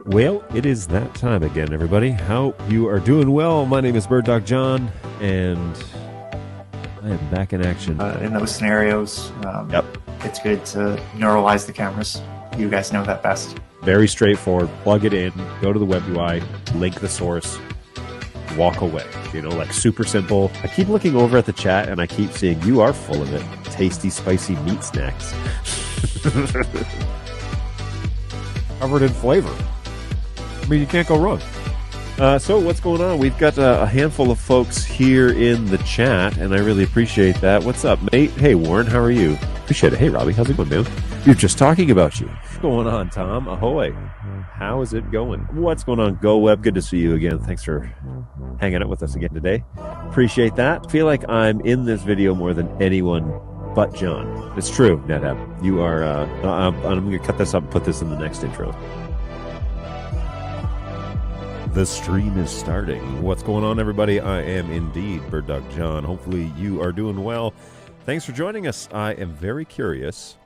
Well, it is that time again, everybody. Hope you are doing well. My name is BirdDog John, and I am back in action. In those scenarios, Yep. it's good to neuralize the cameras. You guys know that best. Very straightforward. Plug it in, go to the web UI, link the source, walk away. You know, like super simple. I keep looking over at the chat, and I keep seeing you are full of it. Tasty, spicy meat snacks. Covered in flavor. I mean, you can't go wrong. So what's going on? We've got a handful of folks here in the chat, and I really appreciate that. What's up, mate? Hey, Warren, how are you? Appreciate it. Hey, Robbie, how's it going, man? You're just talking about you. What's going on, Tom? Ahoy. How is it going? What's going on, Go Web? Good to see you again. Thanks for hanging out with us again today. Appreciate that. Feel like I'm in this video more than anyone but John. It's true, NetApp. You are, I'm going to cut this up and put this in the next intro. The stream is starting. What's going on, everybody? I am indeed BirdDog John. Hopefully you are doing well. Thanks for joining us. I am very curious.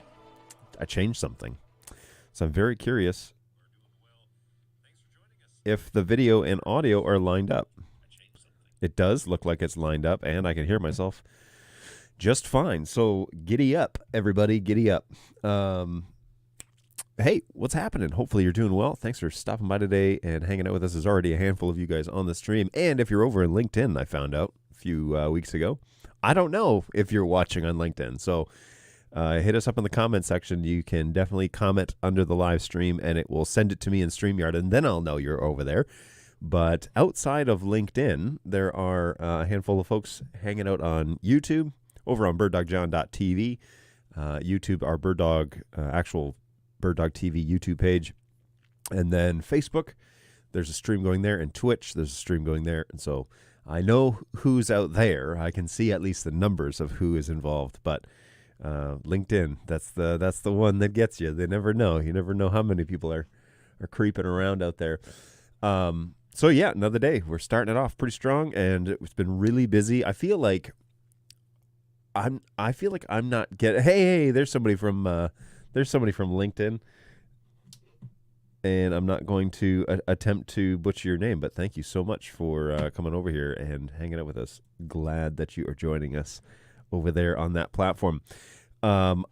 I changed something. So I'm very curious if the video and audio are lined up. It does look like it's lined up, and I can hear myself just fine. So giddy up, everybody. Giddy up. Hey, what's happening? Hopefully you're doing well. Thanks for stopping by today and hanging out with us. There's already a handful of you guys on the stream. And if you're over in LinkedIn, I found out a few weeks ago. I don't know if you're watching on LinkedIn. So hit us up in the comment section. You can definitely comment under the live stream, and it will send it to me in StreamYard, and then I'll know you're over there. But outside of LinkedIn, there are a handful of folks hanging out on YouTube, over on birddogjohn.tv. YouTube, our BirdDog actual BirdDog TV YouTube page, and then Facebook. There's a stream going there, and Twitch. There's a stream going there, and so I know who's out there. I can see at least the numbers of who is involved. But LinkedIn, that's the one that gets you. They never know. You never know how many people are creeping around out there. So yeah, another day. We're starting it off pretty strong, and it's been really busy. I feel like I'm not getting. Hey, there's somebody from LinkedIn, and I'm not going to attempt to butcher your name, but thank you so much for coming over here and hanging out with us. Glad that you are joining us over there on that platform. I've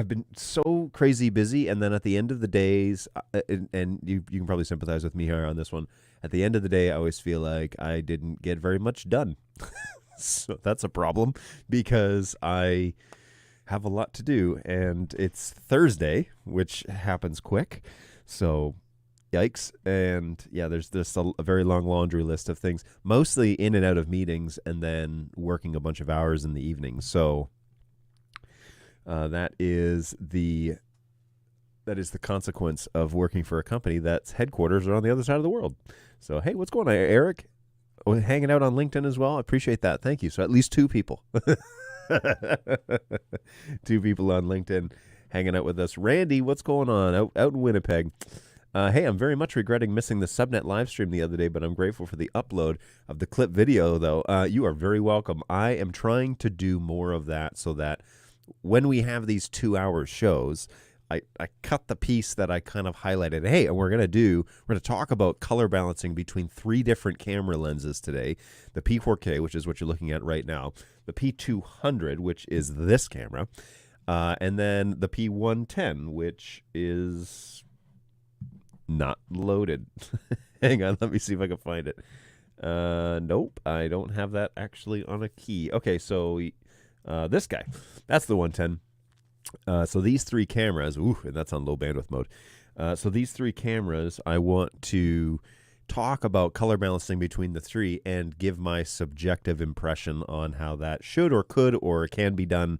been so crazy busy, and then at the end of the days, and you can probably sympathize with me here on this one, at the end of the day, I always feel like I didn't get very much done. So that's a problem, because I have a lot to do, and it's Thursday, which happens quick. So yikes. And yeah, there's this a very long laundry list of things, mostly in and out of meetings, and then working a bunch of hours in the evening. So that is the consequence of working for a company that's headquarters are on the other side of the world. So hey, what's going on, Eric? Oh, hanging out on LinkedIn as well. I appreciate that. Thank you. So at least two people. Two people on LinkedIn hanging out with us. Randy, what's going on out in Winnipeg? Hey, I'm very much regretting missing the Subnet live stream the other day, but I'm grateful for the upload of the clip video, though. You are very welcome. I am trying to do more of that so that when we have these 2-hour shows, I cut the piece that I kind of highlighted. Hey, and we're going to talk about color balancing between 3 different camera lenses today. The P4K, which is what you're looking at right now. The P200, which is this camera. And then the P110, which is not loaded. Hang on, let me see if I can find it. Nope, I don't have that actually on a key. Okay, so this guy, that's the 110. So these 3 cameras, and that's on low bandwidth mode. So these 3 cameras, I want to talk about color balancing between the 3 and give my subjective impression on how that should or could or can be done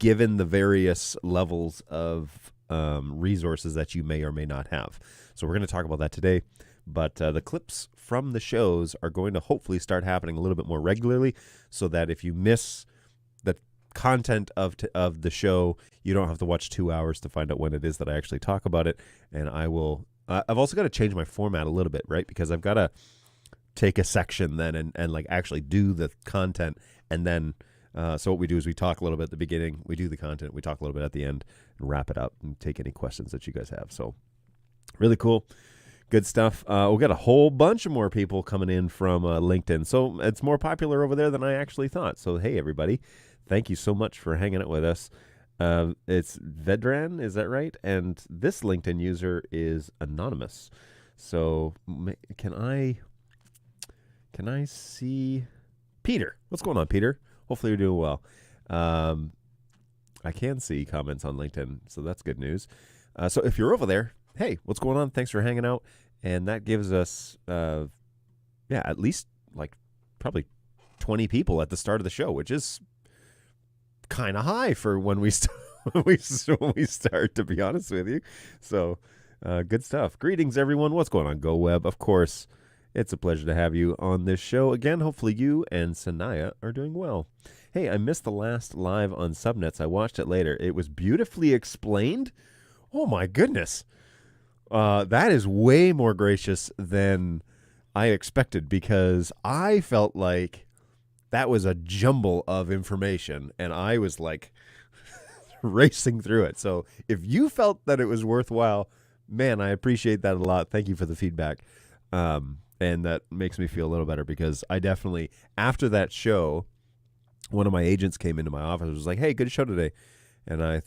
given the various levels of resources that you may or may not have. So we're going to talk about that today. But the clips from the shows are going to hopefully start happening a little bit more regularly, so that if you miss the content of the show, you don't have to watch 2 hours to find out when it is that I actually talk about it. And I will. I've also got to change my format a little bit, right? Because I've got to take a section then and like actually do the content, and then So what we do is we talk a little bit at the beginning, we do the content, we talk a little bit at the end, and wrap it up and take any questions that you guys have. So really cool. Good stuff. We'll get a whole bunch of more people coming in from LinkedIn. So it's more popular over there than I actually thought. So, hey, everybody, thank you so much for hanging out with us. It's Vedran, is that right? And this LinkedIn user is anonymous. So can I see Peter? What's going on, Peter? Hopefully you're doing well. I can see comments on LinkedIn, so that's good news. So if you're over there, hey, what's going on? Thanks for hanging out. And that gives us, at least like probably 20 people at the start of the show, which is kind of high for when we when we start, to be honest with you. So good stuff. Greetings, everyone. What's going on, GoWeb? Of course, it's a pleasure to have you on this show again. Hopefully you and Sanaya are doing well. Hey, I missed the last live on Subnets. I watched it later. It was beautifully explained. Oh, my goodness. That is way more gracious than I expected, because I felt like that was a jumble of information, and I was like racing through it. So if you felt that it was worthwhile, man, I appreciate that a lot. Thank you for the feedback. And that makes me feel a little better, because I definitely, after that show, one of my agents came into my office and was like, hey, good show today. And I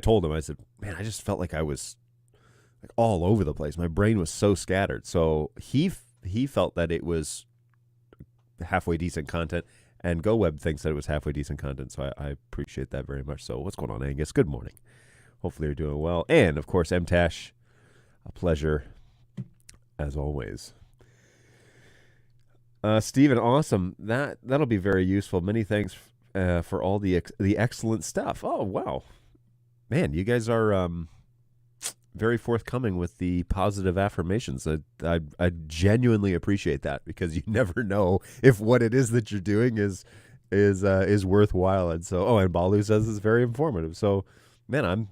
told him, I said, man, I just felt like I was like all over the place. My brain was so scattered. So he felt that it was halfway decent content, and GoWeb thinks that it was halfway decent content. So I appreciate that very much. So what's going on, Angus? Good morning. Hopefully you're doing well. And of course, MTash, a pleasure as always. Steven, awesome. That'll be very useful. Many thanks for all the excellent stuff. Oh, wow. Man, you guys are very forthcoming with the positive affirmations. I genuinely appreciate that, because you never know if what it is that you're doing is worthwhile. And so, and Balu says it's very informative. So, man,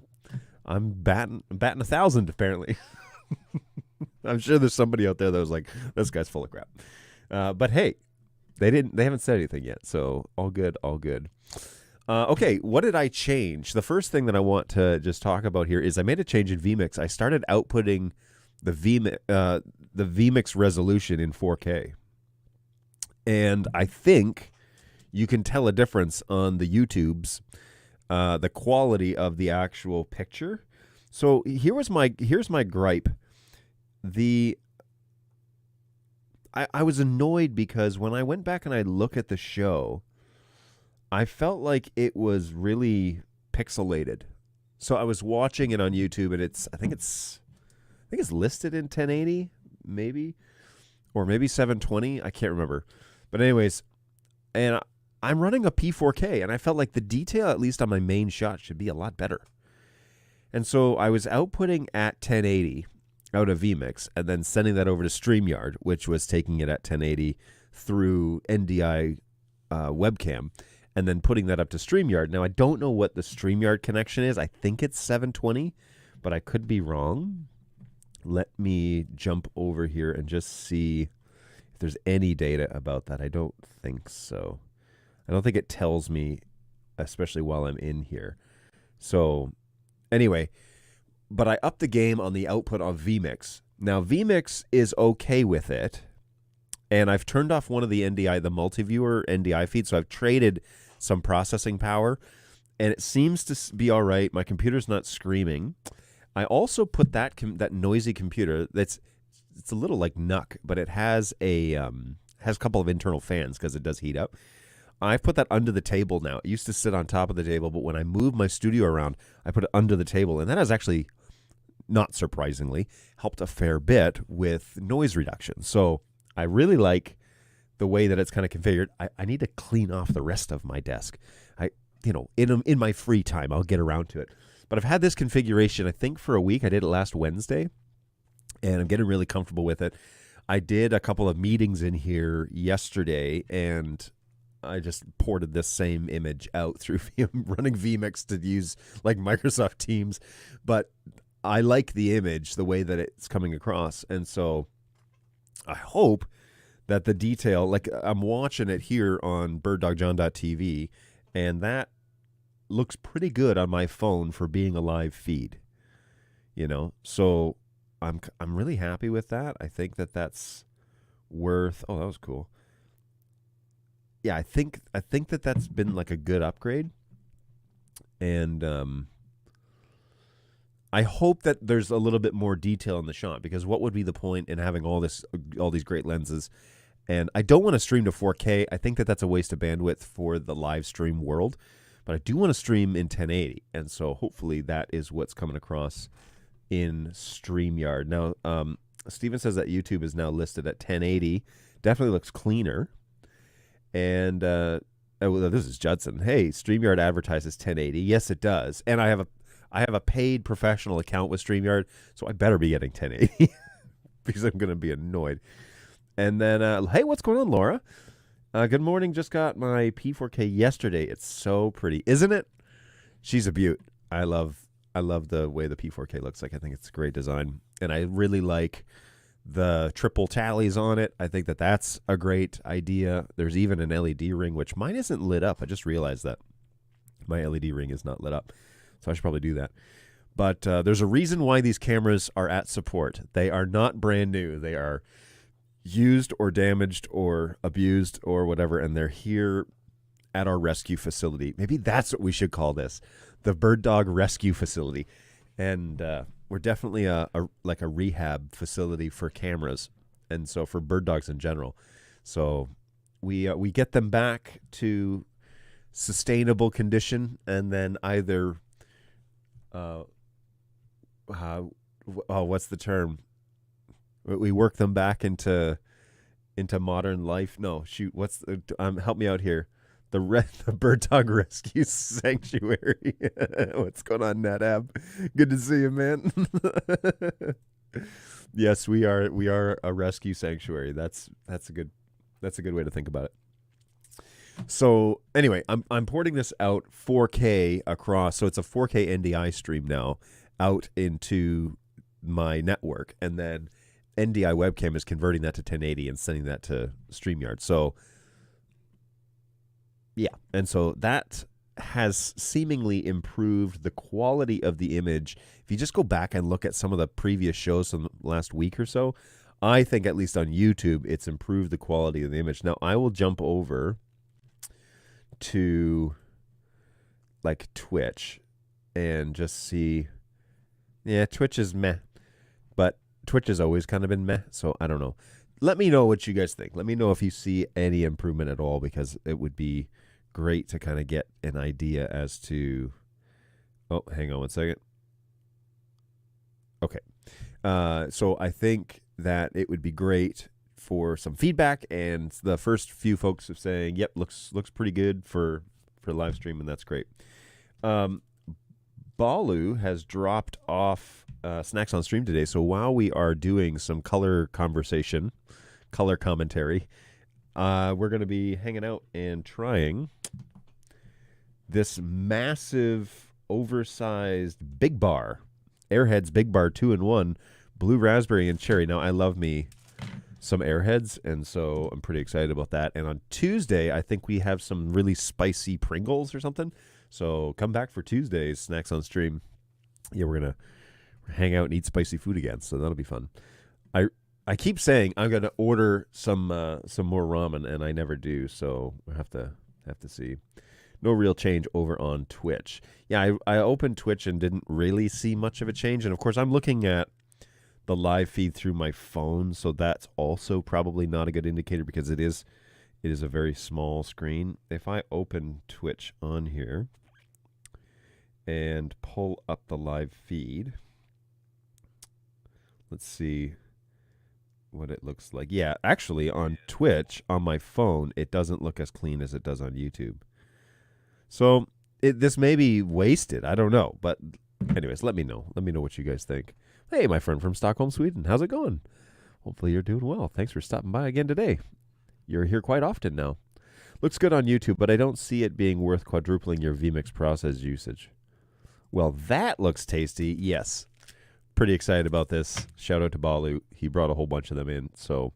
I'm batting 1,000 apparently. I'm sure there's somebody out there that was like, this guy's full of crap. But hey, they haven't said anything yet. So all good. Okay, what did I change? The first thing that I want to just talk about here is I made a change in vMix. I started outputting the vMix resolution in 4K. And I think you can tell a difference on the YouTubes, the quality of the actual picture. So here's my gripe. I was annoyed because when I went back and I look at the show, I felt like it was really pixelated. So I was watching it on YouTube, and I think it's listed in 1080, maybe, or maybe 720. I can't remember. But anyways, and I'm running a P4K, and I felt like the detail, at least on my main shot, should be a lot better. And so I was outputting at 1080 out of vMix, and then sending that over to StreamYard, which was taking it at 1080 through NDI webcam, and then putting that up to StreamYard. Now, I don't know what the StreamYard connection is. I think it's 720, but I could be wrong. Let me jump over here and just see if there's any data about that. I don't think so. I don't think it tells me, especially while I'm in here. So anyway, but I upped the game on the output of vMix. Now, vMix is okay with it, and I've turned off one of the NDI, the multi-viewer NDI feed, so I've traded some processing power, and it seems to be all right. My computer's not screaming. I also put that noisy computer it's a little like NUC, but it has a couple of internal fans because it does heat up. I've put that under the table now. It used to sit on top of the table, but when I moved my studio around, I put it under the table, and that has actually, not surprisingly, helped a fair bit with noise reduction. So I really like the way that it's kind of configured. I need to clean off the rest of my desk. In my free time, I'll get around to it. But I've had this configuration, I think, for a week. I did it last Wednesday, and I'm getting really comfortable with it. I did a couple of meetings in here yesterday, and I just ported this same image out through running vMix to use like Microsoft Teams. But I like the image, the way that it's coming across. And so I hope that the detail, like I'm watching it here on birddogjohn.tv, and that looks pretty good on my phone for being a live feed. So I'm really happy with that. I think that that's worth. Oh, that was cool. Yeah, I think that that's been like a good upgrade, and I hope that there's a little bit more detail in the shot, because what would be the point in having all these great lenses? And I don't want to stream to 4K. I think that that's a waste of bandwidth for the live stream world, but I do want to stream in 1080, and so hopefully that is what's coming across in StreamYard. Now, Steven says that YouTube is now listed at 1080. Definitely looks cleaner. And this is Judson. Hey, StreamYard advertises 1080. Yes, it does. And I have a paid professional account with StreamYard, so I better be getting 1080 because I'm going to be annoyed. And then, hey, what's going on, Laura? Good morning. Just got my P4K yesterday. It's so pretty, isn't it? She's a beaut. I love the way the P4K looks like. I think it's a great design, and I really like the triple tallies on it. I think that that's a great idea. There's even an LED ring, which mine isn't lit up. I just realized that my LED ring is not lit up, so I should probably do that. But there's a reason why these cameras are at support. They are not brand new. They are used or damaged or abused or whatever, and they're here at our rescue facility. Maybe that's what we should call this, the BirdDog Rescue Facility. And we're definitely a rehab facility for cameras, and so for bird dogs in general. So we get them back to sustainable condition, and then either what's the term? We work them back into modern life. No, shoot, help me out here. The BirdDog Rescue Sanctuary. What's going on, NetApp? Good to see you, man. Yes, we are a rescue sanctuary. That's a good way to think about it. So anyway, I'm porting this out 4K across, so it's a 4K NDI stream now out into my network, and then NDI webcam is converting that to 1080 and sending that to StreamYard. So yeah, and so that has seemingly improved the quality of the image. If you just go back and look at some of the previous shows from the last week or so, I think at least on YouTube, it's improved the quality of the image. Now, I will jump over to like Twitch and just see. Yeah, Twitch is meh, but Twitch has always kind of been meh, so I don't know. Let me know what you guys think. Let me know if you see any improvement at all, because it would be great to kind of get an idea as to. Oh, hang on one second. Okay. So I think that it would be great for some feedback, and the first few folks are saying, yep, looks pretty good for live stream, and that's great. Balu has dropped off Snacks on Stream today, so while we are doing some color commentary, we're going to be hanging out and trying this massive, oversized Big Bar, Airheads Big Bar 2-in-1, blue raspberry and cherry. Now, I love me some Airheads, and so I'm pretty excited about that. And on Tuesday, I think we have some really spicy Pringles or something. So come back for Tuesday's Snacks on Stream. Yeah, we're going to hang out and eat spicy food again, so that'll be fun. I keep saying I'm going to order some more ramen, and I never do, so I have to see. No real change over on Twitch. Yeah, I opened Twitch and didn't really see much of a change, and of course I'm looking at the live feed through my phone, so that's also probably not a good indicator, because it is a very small screen. If I open Twitch on here and pull up the live feed, let's see what it looks like. Yeah, actually on Twitch on my phone, it doesn't look as clean as it does on YouTube. So this may be wasted. I don't know. But anyways, let me know. Let me know what you guys think. Hey, my friend from Stockholm, Sweden. How's it going? Hopefully you're doing well. Thanks for stopping by again today. You're here quite often now. Looks good on YouTube, but I don't see it being worth quadrupling your vMix process usage. Well, that looks tasty. Yes. Pretty excited about this. Shout out to Balu. He brought a whole bunch of them in. So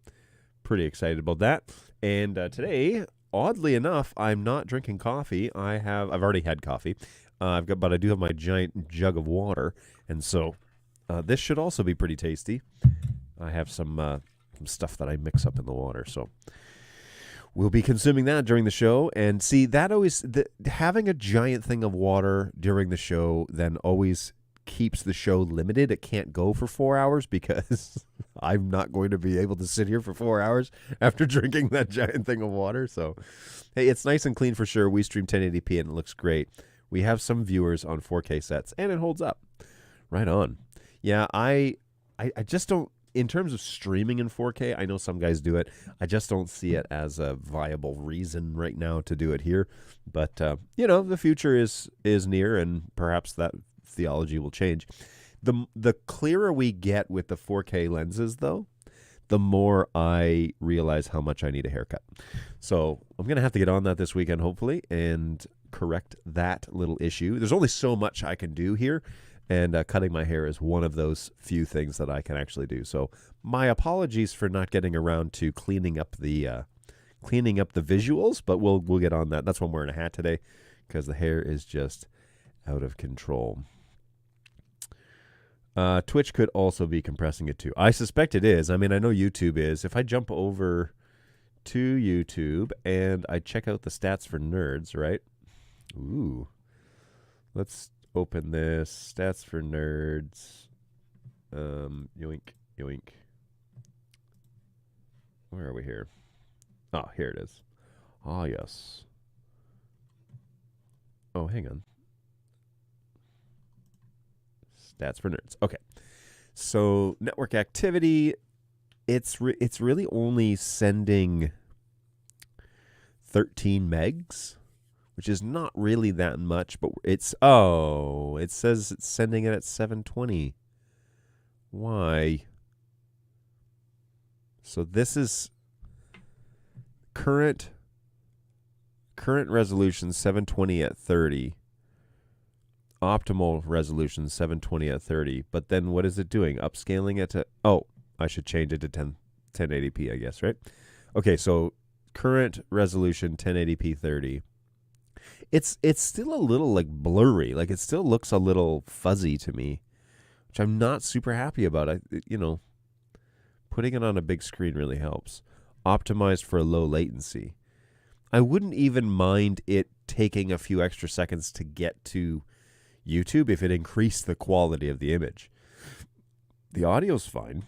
pretty excited about that. And today, oddly enough, I'm not drinking coffee. I've already had coffee. But I do have my giant jug of water, and so this should also be pretty tasty. I have some stuff that I mix up in the water, so we'll be consuming that during the show. And see, that always having a giant thing of water during the show then always keeps the show limited. It can't go for 4 hours because I'm not going to be able to sit here for 4 hours after drinking that giant thing of water. So, hey, it's nice and clean for sure. We stream 1080p and it looks great. We have some viewers on 4K sets and it holds up. Right on. Yeah, I just don't, in terms of streaming in 4K, I know some guys do it. I just don't see it as a viable reason right now to do it here. But, the future is near, and perhaps that theology will change. The clearer we get with the 4K lenses, though, the more I realize how much I need a haircut. So I'm going to have to get on that this weekend, hopefully, and correct that little issue. There's only so much I can do here, and cutting my hair is one of those few things that I can actually do. So my apologies for not getting around to cleaning up the visuals, but we'll get on that. That's why I'm wearing a hat today, because the hair is just out of control. Twitch could also be compressing it too. I suspect it is. I mean, I know YouTube is. If I jump over to YouTube and I check out the stats for nerds, right? Ooh. Let's open this. Stats for nerds. Yoink, yoink. Where are we here? Oh, here it is. Ah, yes. Oh, hang on. Stats for nerds. Okay. So network activity, it's really only sending 13 megs, which is not really that much, but it says it's sending it at 720. Why? So this is current resolution 720 at 30. Optimal resolution 720 at 30, but then what is it doing? Upscaling it to, I should change it to 1080p, I guess, right? Okay, so current resolution 1080p 30. It's still a little like blurry, like it still looks a little fuzzy to me, which I'm not super happy about. Putting it on a big screen really helps. Optimized for low latency. I wouldn't even mind it taking a few extra seconds to get to YouTube if it increased the quality of the image. The audio's fine.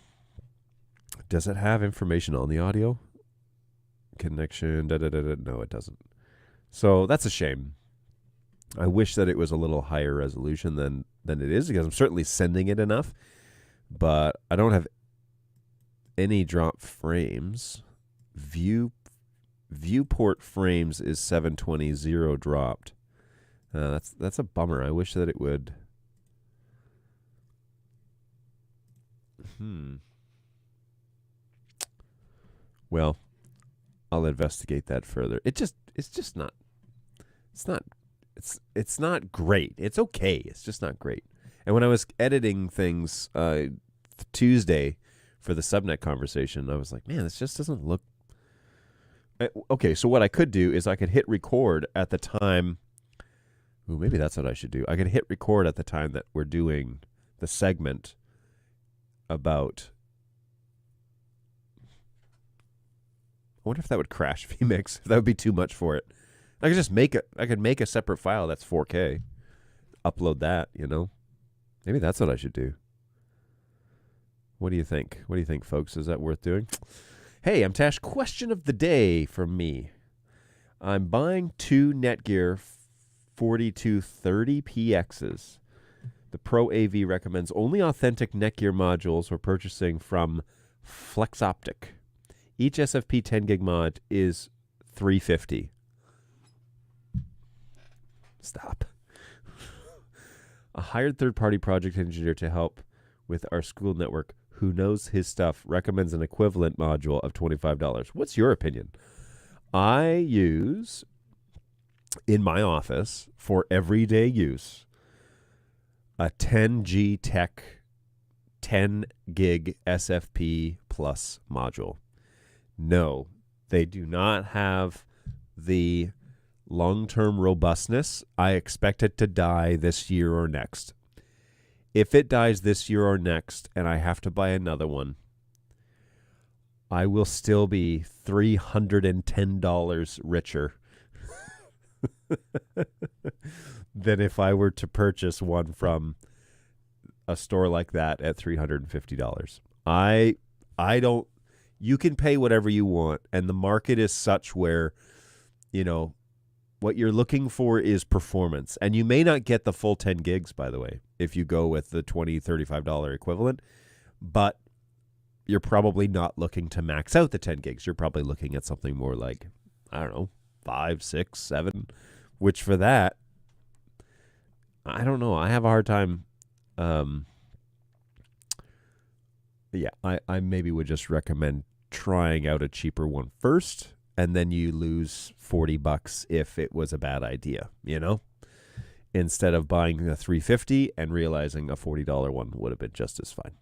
Does it have information on the audio? Connection, no, it doesn't. So that's a shame. I wish that it was a little higher resolution than it is, because I'm certainly sending it enough, but I don't have any drop frames. Viewport frames is 720, 0 dropped. That's a bummer. I wish that it would. Well, I'll investigate that further. It's not great. It's okay. It's just not great. And when I was editing things Tuesday for the subnet conversation, I was like, man, this just doesn't look. Okay, so what I could do is I could hit record at the time. Ooh, maybe that's what I should do. I can hit record at the time that we're doing the segment about. I wonder if that would crash vMix. If that would be too much for it. I could just make a separate file that's 4K. Upload that, Maybe that's what I should do. What do you think? What do you think, folks? Is that worth doing? Hey, I'm Tash. Question of the day from me. I'm buying two Netgear 4230PXs. The Pro AV recommends only authentic Netgear modules for purchasing from FlexOptic. Each SFP 10 gig mod is $350. Stop. A hired third-party project engineer to help with our school network who knows his stuff recommends an equivalent module of $25. What's your opinion? I use, in my office, for everyday use, a 10G Tech 10 gig SFP plus module. No, they do not have the long-term robustness. I expect it to die this year or next. If it dies this year or next and I have to buy another one, I will still be $310 richer than if I were to purchase one from a store like that at $350. I don't, you can pay whatever you want, and the market is such where, what you're looking for is performance. And you may not get the full 10 gigs, by the way, if you go with the $20, $35 equivalent, but you're probably not looking to max out the 10 gigs. You're probably looking at something more like, I don't know, 5, 6, 7, which for that, I don't know. I have a hard time. I maybe would just recommend trying out a cheaper one first, and then you lose $40 if it was a bad idea, instead of buying a $350 and realizing a $40 one would have been just as fine.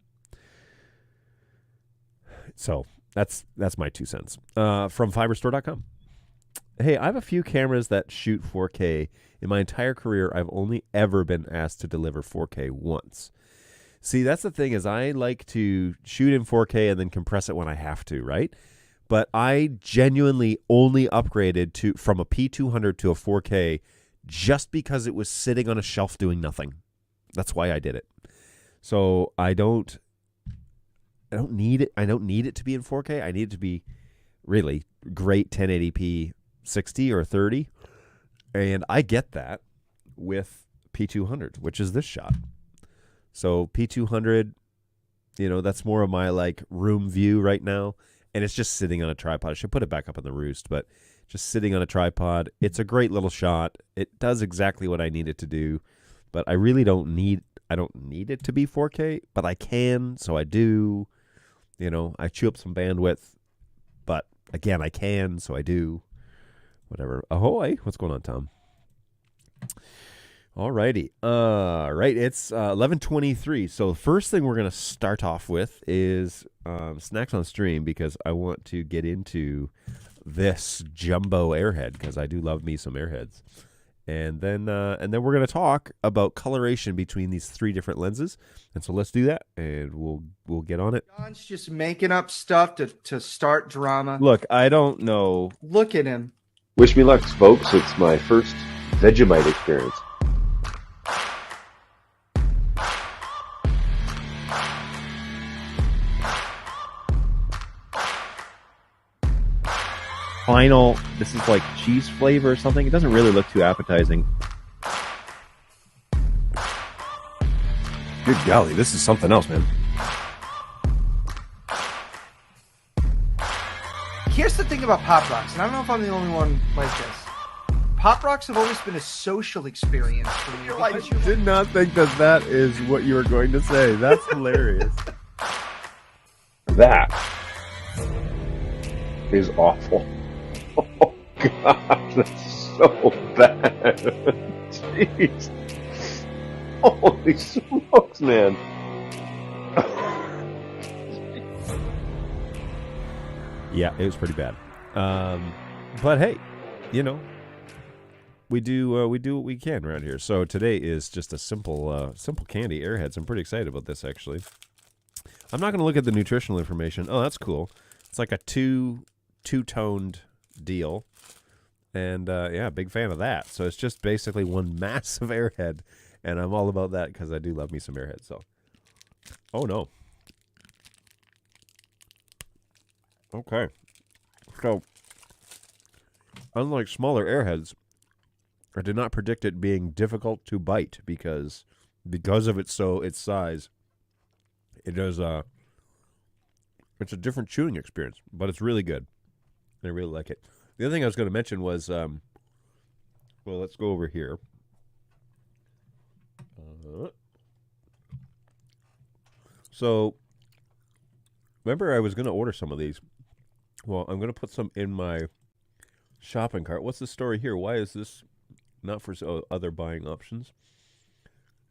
So that's my 2 cents. From fiberstore.com. Hey, I have a few cameras that shoot 4K. In my entire career, I've only ever been asked to deliver 4K once. See, that's the thing, is I like to shoot in 4K and then compress it when I have to, right? But I genuinely only upgraded from a P200 to a 4K just because it was sitting on a shelf doing nothing. That's why I did it. So I don't need it. I don't need it to be in 4K. I need it to be really great 1080p 60 or 30. And I get that with P200, which is this shot. So P200, that's more of my room view right now. And it's just sitting on a tripod. I should put it back up on the roost, but just sitting on a tripod. It's a great little shot. It does exactly what I need it to do, but I really don't need it to be 4K, but I can, so I do. I chew up some bandwidth, but again, I can, so I do. Whatever. Ahoy! What's going on, Tom? Alrighty. Right, it's 11:23. So the first thing we're going to start off with is snacks on stream, because I want to get into this jumbo airhead, because I do love me some airheads. And then we're going to talk about coloration between these 3 different lenses. And so let's do that, and we'll get on it. John's just making up stuff to start drama. Look, I don't know. Look at him. Wish me luck, folks. It's my first Vegemite experience. Final, this is like cheese flavor or something. It doesn't really look too appetizing. Good golly, this is something else, man. Here's the thing about Pop Rocks, and I don't know if I'm the only one like this. Pop Rocks have always been a social experience for me. I did not think that is what you were going to say. That's hilarious. That is awful. Oh, God, that's so bad. Jeez. Holy smokes, man. Yeah, it was pretty bad. But hey, we do what we can around here. So today is just a simple candy airheads. I'm pretty excited about this, actually. I'm not going to look at the nutritional information. Oh, that's cool. It's like a two-toned deal. And big fan of that. So it's just basically one massive airhead, and I'm all about that because I do love me some airheads. So, oh no. Okay. So, unlike smaller airheads, I did not predict it being difficult to bite because of its size. It does it's a different chewing experience, but it's really good. I really like it. The other thing I was going to mention was let's go over here. So remember I was going to order some of these. Well, I'm going to put some in my shopping cart. What's the story here? Why is this not for other buying options?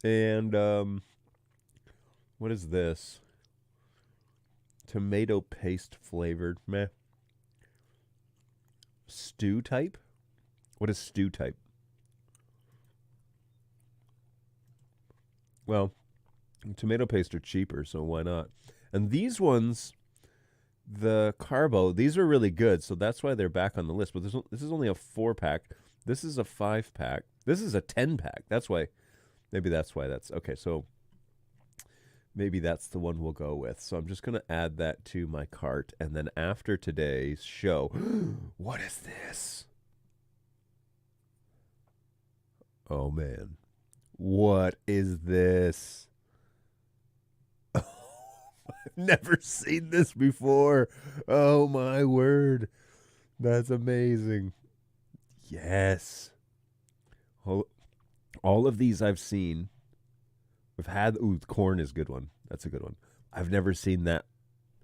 And what is this? Tomato paste flavored. Meh. Stew type? What is stew type? Well, tomato paste are cheaper, so why not? And these ones, the Carbo, these are really good, so that's why they're back on the list. But this is only a 4-pack. This is a 5-pack. This is a 10-pack. That's why. Maybe that's why that's okay. So maybe that's the one we'll go with. So I'm just going to add that to my cart. And then after today's show, what is this? Oh, man. What is this? I've never seen this before. Oh, my word. That's amazing. Yes. All of these I've seen. We've had, corn is a good one. That's a good one. I've never seen that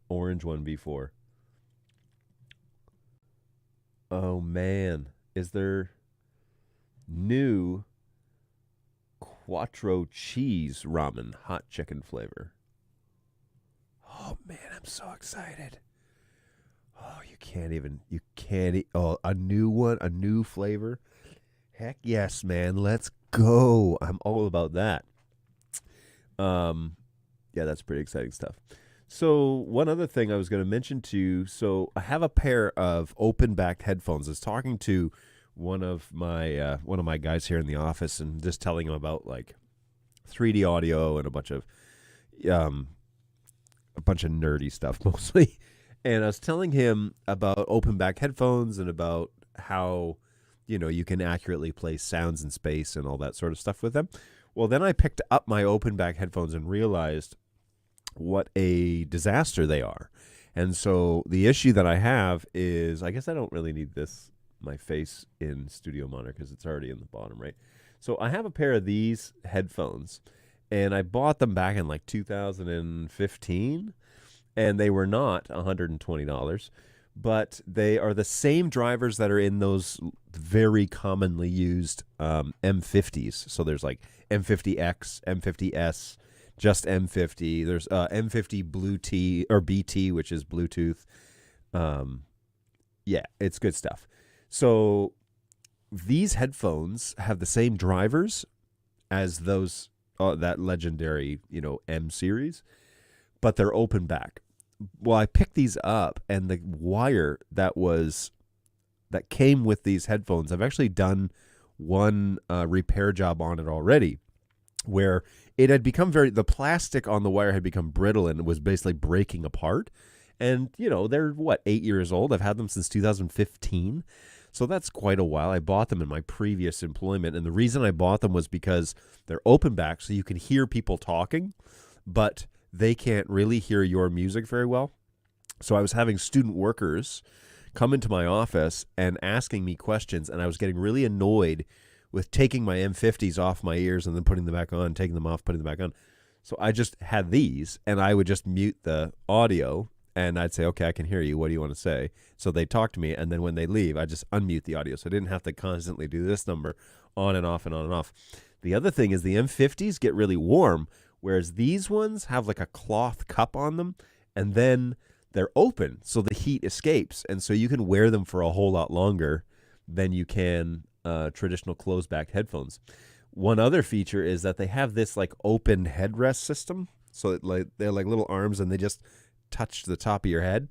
orange one before. Oh, man. Is there new Quattro cheese ramen hot chicken flavor? Oh, man, I'm so excited. Oh, you can't, oh, a new one, a new flavor. Heck yes, man. Let's go. I'm all about that. Yeah, that's pretty exciting stuff. So one other thing I was going to mention to you, so I have a pair of open-backed headphones. I was talking to one of my guys here in the office and just telling him about like 3D audio and a bunch of nerdy stuff mostly. And I was telling him about open-back headphones and about how, you can accurately place sounds in space and all that sort of stuff with them. Well, then I picked up my open-back headphones and realized what a disaster they are. And so the issue that I have is, I guess I don't really need my face in studio monitor because it's already in the bottom, right? So I have a pair of these headphones, and I bought them back in like 2015, and they were not $120, but they are the same drivers that are in those very commonly used M50s. So there's like M50X, M50S, just M50. There's M50 Blue T or BT, which is Bluetooth. Yeah, it's good stuff. So these headphones have the same drivers as those that legendary, M series, but they're open back. Well, I picked these up, and the wire that came with these headphones, I've actually done one repair job on it already, where it had become the plastic on the wire had become brittle and was basically breaking apart. And, they're 8 years old. I've had them since 2015. So that's quite a while. I bought them in my previous employment. And the reason I bought them was because they're open back, so you can hear people talking, but they can't really hear your music very well. So I was having student workers come into my office and asking me questions, and I was getting really annoyed with taking my M50s off my ears and then putting them back on, taking them off, putting them back on. So I just had these, and I would just mute the audio, and I'd say, okay, I can hear you. What do you want to say? So they talk to me, and then when they leave, I just unmute the audio. So I didn't have to constantly do this number on and off and on and off. The other thing is the M50s get really warm, whereas these ones have like a cloth cup on them, and then they're open, so the heat escapes. And so you can wear them for a whole lot longer than you can traditional closed-back headphones. One other feature is that they have this like open headrest system. So they're like little arms, and they just touch the top of your head.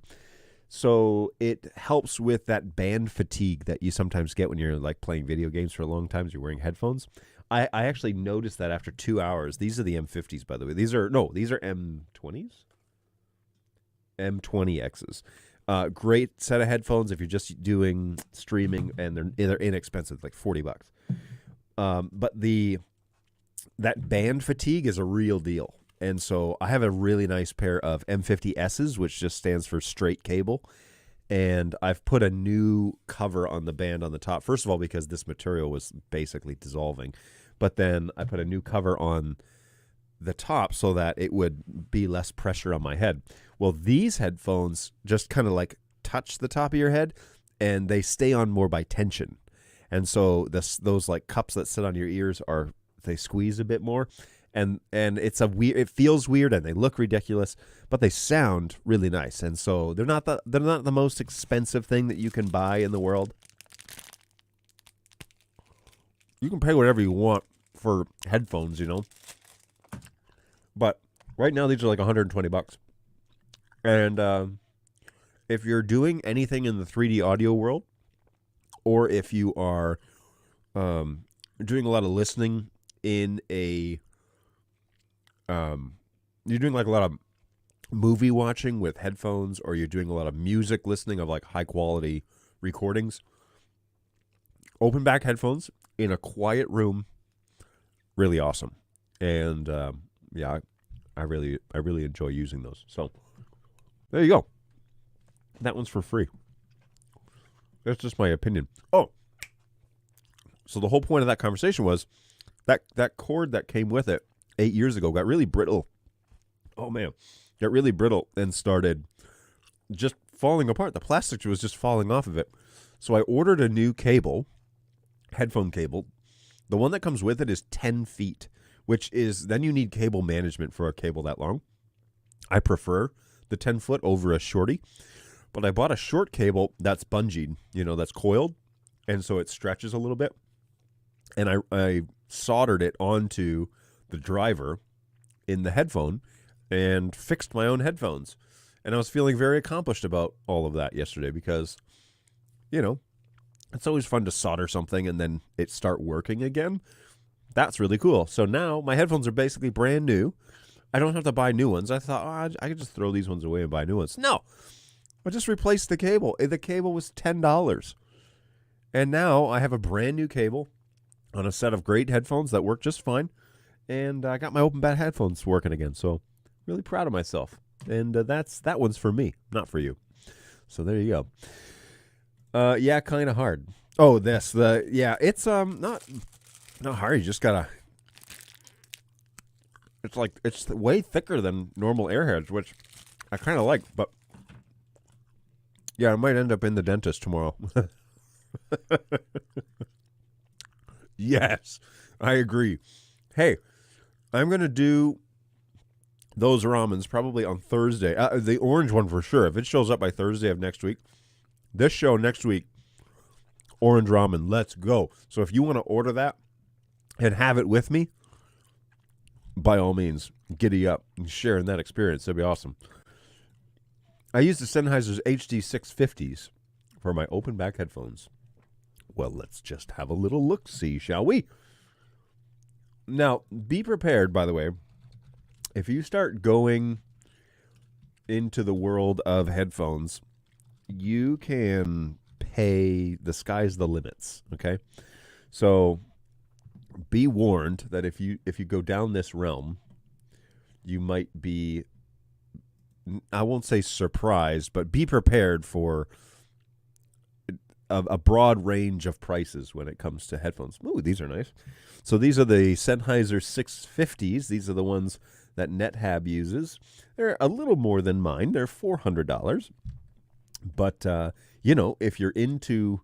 So it helps with that band fatigue that you sometimes get when you're like playing video games for a long time as you're wearing headphones. I actually noticed that after 2 hours. These are the M50s, by the way. These are M20s? M20Xs. Great set of headphones if you're just doing streaming, and they're inexpensive, like $40. But that band fatigue is a real deal. And so I have a really nice pair of M50Ss, which just stands for straight cable. And I've put a new cover on the band on the top. First of all, because this material was basically dissolving. But then I put a new cover on the top so that it would be less pressure on my head. Well, these headphones just kind of like touch the top of your head, and they stay on more by tension. And so those like cups that sit on your ears they squeeze a bit more. And it feels weird, and they look ridiculous, but they sound really nice. And so they're not the most expensive thing that you can buy in the world. you can pay whatever you want for headphones, But right now these are like $120. And if you're doing anything in the 3D audio world, or if you are doing a lot of listening in you're doing like a lot of movie watching with headphones, or you're doing a lot of music listening of like high quality recordings, open back headphones in a quiet room, really awesome. And yeah, I really enjoy using those. So there you go. That one's for free. That's just my opinion. Oh, so the whole point of that conversation was that cord that came with it 8 years ago got really brittle. Oh man, got really brittle and started just falling apart. The plastic was just falling off of it. So I ordered a new cable, headphone cable. The one that comes with it is 10 feet, which is, then you need cable management for a cable that long. I prefer the 10 foot over a shorty, but I bought a short cable that's bungeed, that's coiled, and so it stretches a little bit. And I soldered it onto the driver in the headphone and fixed my own headphones. And I was feeling very accomplished about all of that yesterday because, it's always fun to solder something and then it start working again. That's really cool. So now my headphones are basically brand new. I don't have to buy new ones. I thought, I could just throw these ones away and buy new ones. No, I just replaced the cable. The cable was $10. And now I have a brand new cable on a set of great headphones that work just fine. And I got my open back headphones working again. So really proud of myself. And that one's for me, not for you. So there you go. Yeah, kind of hard. Oh, it's not hard. You just gotta. It's way thicker than normal Airheads, which I kind of like. But yeah, I might end up in the dentist tomorrow. Yes, I agree. Hey, I'm gonna do those ramens probably on Thursday. The orange one for sure. If it shows up by Thursday of next week, this show next week, orange ramen, let's go. So if you want to order that and have it with me, by all means, giddy up and share in that experience. That'd be awesome. I used the Sennheiser's HD 650s for my open back headphones. Well, let's just have a little look-see, shall we? Now, be prepared, by the way, if you start going into the world of headphones, you can pay, the sky's the limits, okay? So be warned that if you go down this realm, you might be, I won't say surprised, but be prepared for a broad range of prices when it comes to headphones. Ooh, these are nice. So these are the Sennheiser 650s. These are the ones that NetHab uses. They're a little more than mine. They're $400. But, if you're into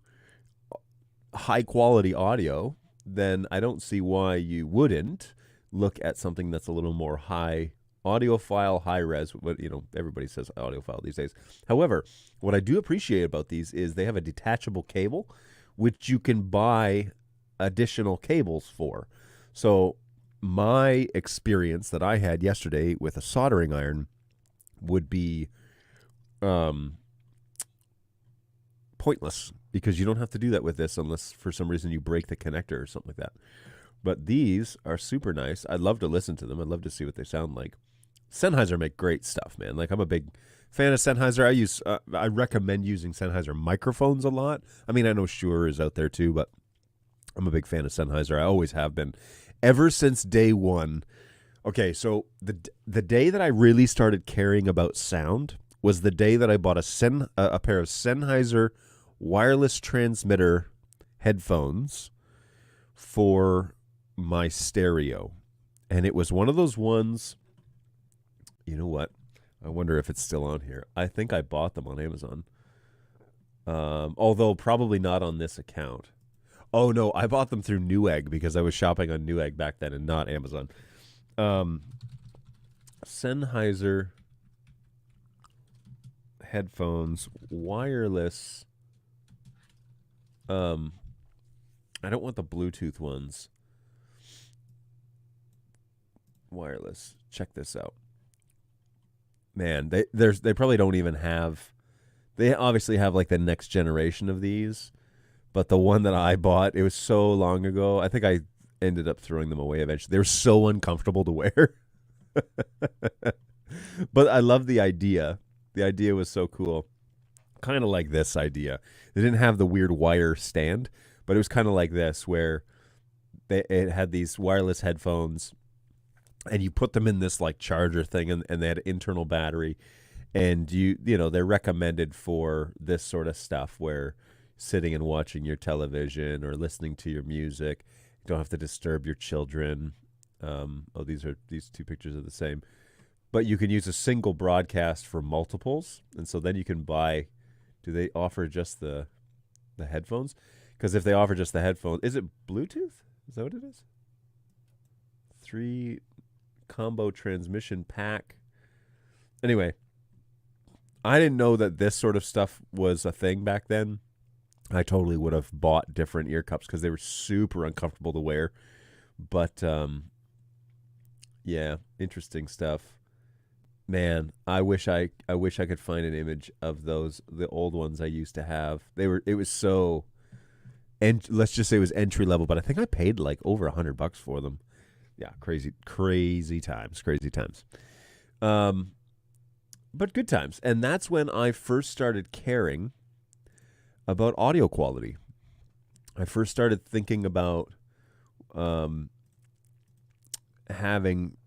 high-quality audio, then I don't see why you wouldn't look at something that's a little more high audiophile, high-res. What everybody says audiophile these days. However, what I do appreciate about these is they have a detachable cable, which you can buy additional cables for. So my experience that I had yesterday with a soldering iron would be pointless, because you don't have to do that with this unless for some reason you break the connector or something like that. But these are super nice. I'd love to listen to them. I'd love to see what they sound like. Sennheiser make great stuff, man. Like, I'm a big fan of Sennheiser. I recommend using Sennheiser microphones a lot. I mean, I know Shure is out there too, but I'm a big fan of Sennheiser. I always have been, ever since day one. Okay, so the day that I really started caring about sound was the day that I bought a pair of Sennheiser wireless transmitter headphones for my stereo. And it was one of those ones, you know what? I wonder if it's still on here. I think I bought them on Amazon. Although probably not on this account. Oh, no, I bought them through Newegg because I was shopping on Newegg back then and not Amazon. Sennheiser headphones, wireless. I I don't want the Bluetooth ones. Wireless. Check this out. Man, they probably don't even have. They obviously have like the next generation of these, but the one that I bought, it was so long ago. I think I ended up throwing them away eventually. They were so uncomfortable to wear. But I love the idea. The idea was so cool. Kind of like this idea. They didn't have the weird wire stand, but it was kind of like this, where it had these wireless headphones, and you put them in this like charger thing, and they had an internal battery, and you know they're recommended for this sort of stuff, where sitting and watching your television or listening to your music, you don't have to disturb your children. These two pictures are the same, but you can use a single broadcast for multiples, and so then you can buy. Do they offer just the headphones? Because if they offer just the headphones, is it Bluetooth? Is that what it is? 3 combo transmission pack. Anyway, I didn't know that this sort of stuff was a thing back then. I totally would have bought different ear cups because they were super uncomfortable to wear. But yeah, interesting stuff. Man, I wish I could find an image of those, the old ones I used to have. It was so, and let's just say it was entry level, but I think I paid like over $100 for them. Yeah, crazy times. But good times. And that's when I first started caring about audio quality. I first started thinking about having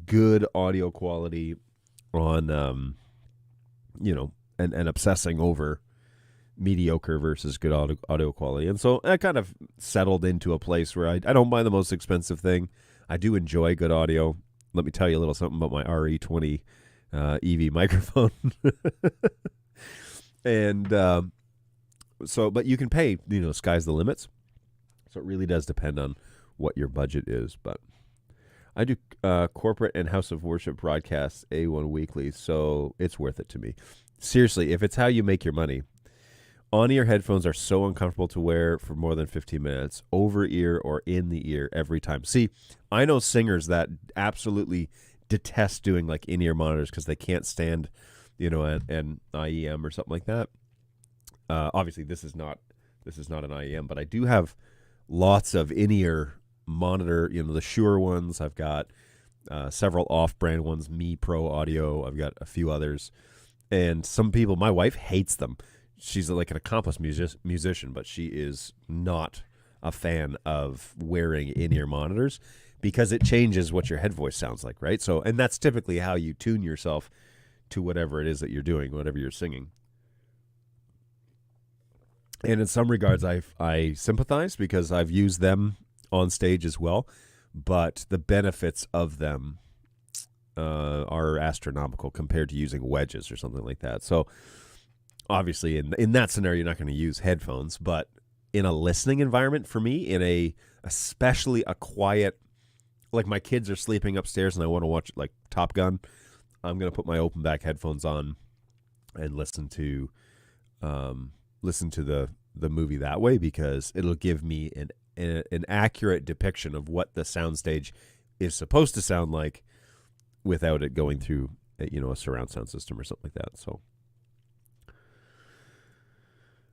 good audio quality on, and obsessing over mediocre versus good audio quality. And so I kind of settled into a place where I don't buy the most expensive thing. I do enjoy good audio. Let me tell you a little something about my RE20 EV microphone. And but you can pay, sky's the limits. So it really does depend on what your budget is. But I do corporate and House of Worship broadcasts A1 weekly, so it's worth it to me. Seriously, if it's how you make your money, on-ear headphones are so uncomfortable to wear for more than 15 minutes, over-ear or in the ear every time. See, I know singers that absolutely detest doing like in-ear monitors because they can't stand, an IEM or something like that. Obviously, this is not an IEM, but I do have lots of in-ear monitor, the Shure ones. I've got several off-brand ones, Me Pro Audio. I've got a few others. And some people, my wife hates them. She's like an accomplished musician, but she is not a fan of wearing in-ear monitors because it changes what your head voice sounds like, right? So, and that's typically how you tune yourself to whatever it is that you're doing, whatever you're singing. And in some regards, I sympathize because I've used them on stage as well, but the benefits of them are astronomical compared to using wedges or something like that. So obviously in that scenario, you're not going to use headphones, but in a listening environment for me, especially a quiet, like my kids are sleeping upstairs and I want to watch like Top Gun, I'm going to put my open back headphones on and listen to the movie that way, because it'll give me an accurate depiction of what the soundstage is supposed to sound like without it going through a surround sound system or something like that. So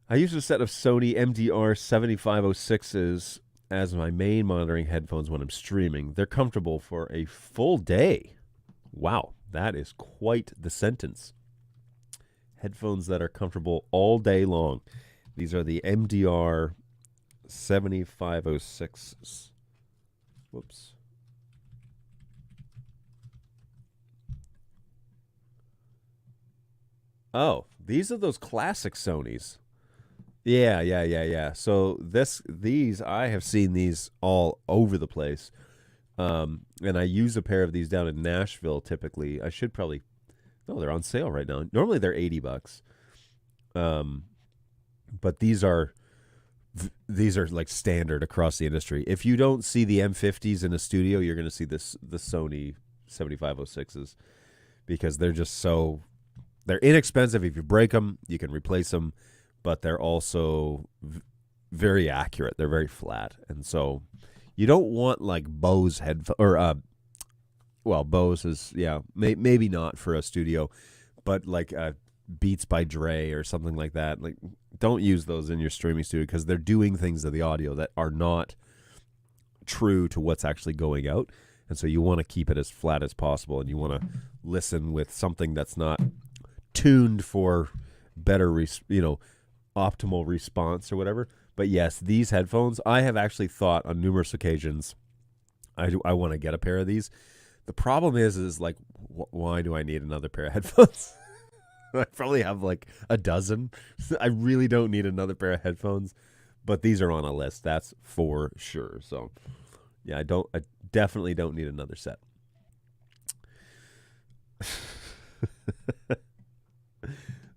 I use a set of Sony MDR 7506s as my main monitoring headphones when I'm streaming. They're comfortable for a full day. Wow, that is quite the sentence. Headphones that are comfortable all day long. These are the MDR 7506s. Whoops. Oh, these are those classic Sonys. Yeah. So these I have seen these all over the place. And I use a pair of these down in Nashville typically. I should probably they're on sale right now. Normally they're $80. But these are like standard across the industry. If you don't see the M50s in a studio, you're going to see the Sony 7506s because they're just they're inexpensive. If you break them, you can replace them, but they're also very accurate. They're very flat, and so you don't want like Bose headphones or well, Bose is maybe not for a studio, but like Beats by Dre or something like that. Like, don't use those in your streaming studio because they're doing things to the audio that are not true to what's actually going out. And so you want to keep it as flat as possible, and you want to listen with something that's not tuned for better, optimal response or whatever. But yes, these headphones, I have actually thought on numerous occasions, I want to get a pair of these. The problem is like, why do I need another pair of headphones? I probably have like a dozen. I really don't need another pair of headphones, but these are on a list. That's for sure. So yeah, I definitely don't need another set.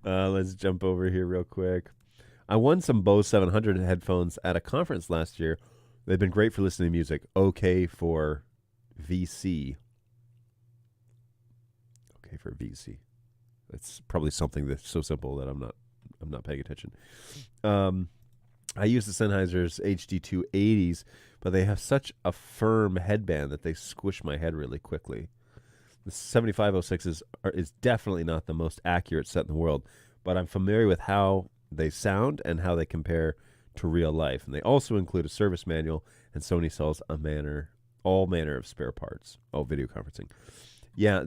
Let's jump over here real quick. I won some Bose 700 headphones at a conference last year. They've been great for listening to music. Okay for VC. Okay for VC. It's probably something that's so simple that I'm not paying attention. I use the Sennheiser's HD280s, but they have such a firm headband that they squish my head really quickly. The 7506 is definitely not the most accurate set in the world, but I'm familiar with how they sound and how they compare to real life. And they also include a service manual, and Sony sells all manner of spare parts. Oh, video conferencing. Yeah,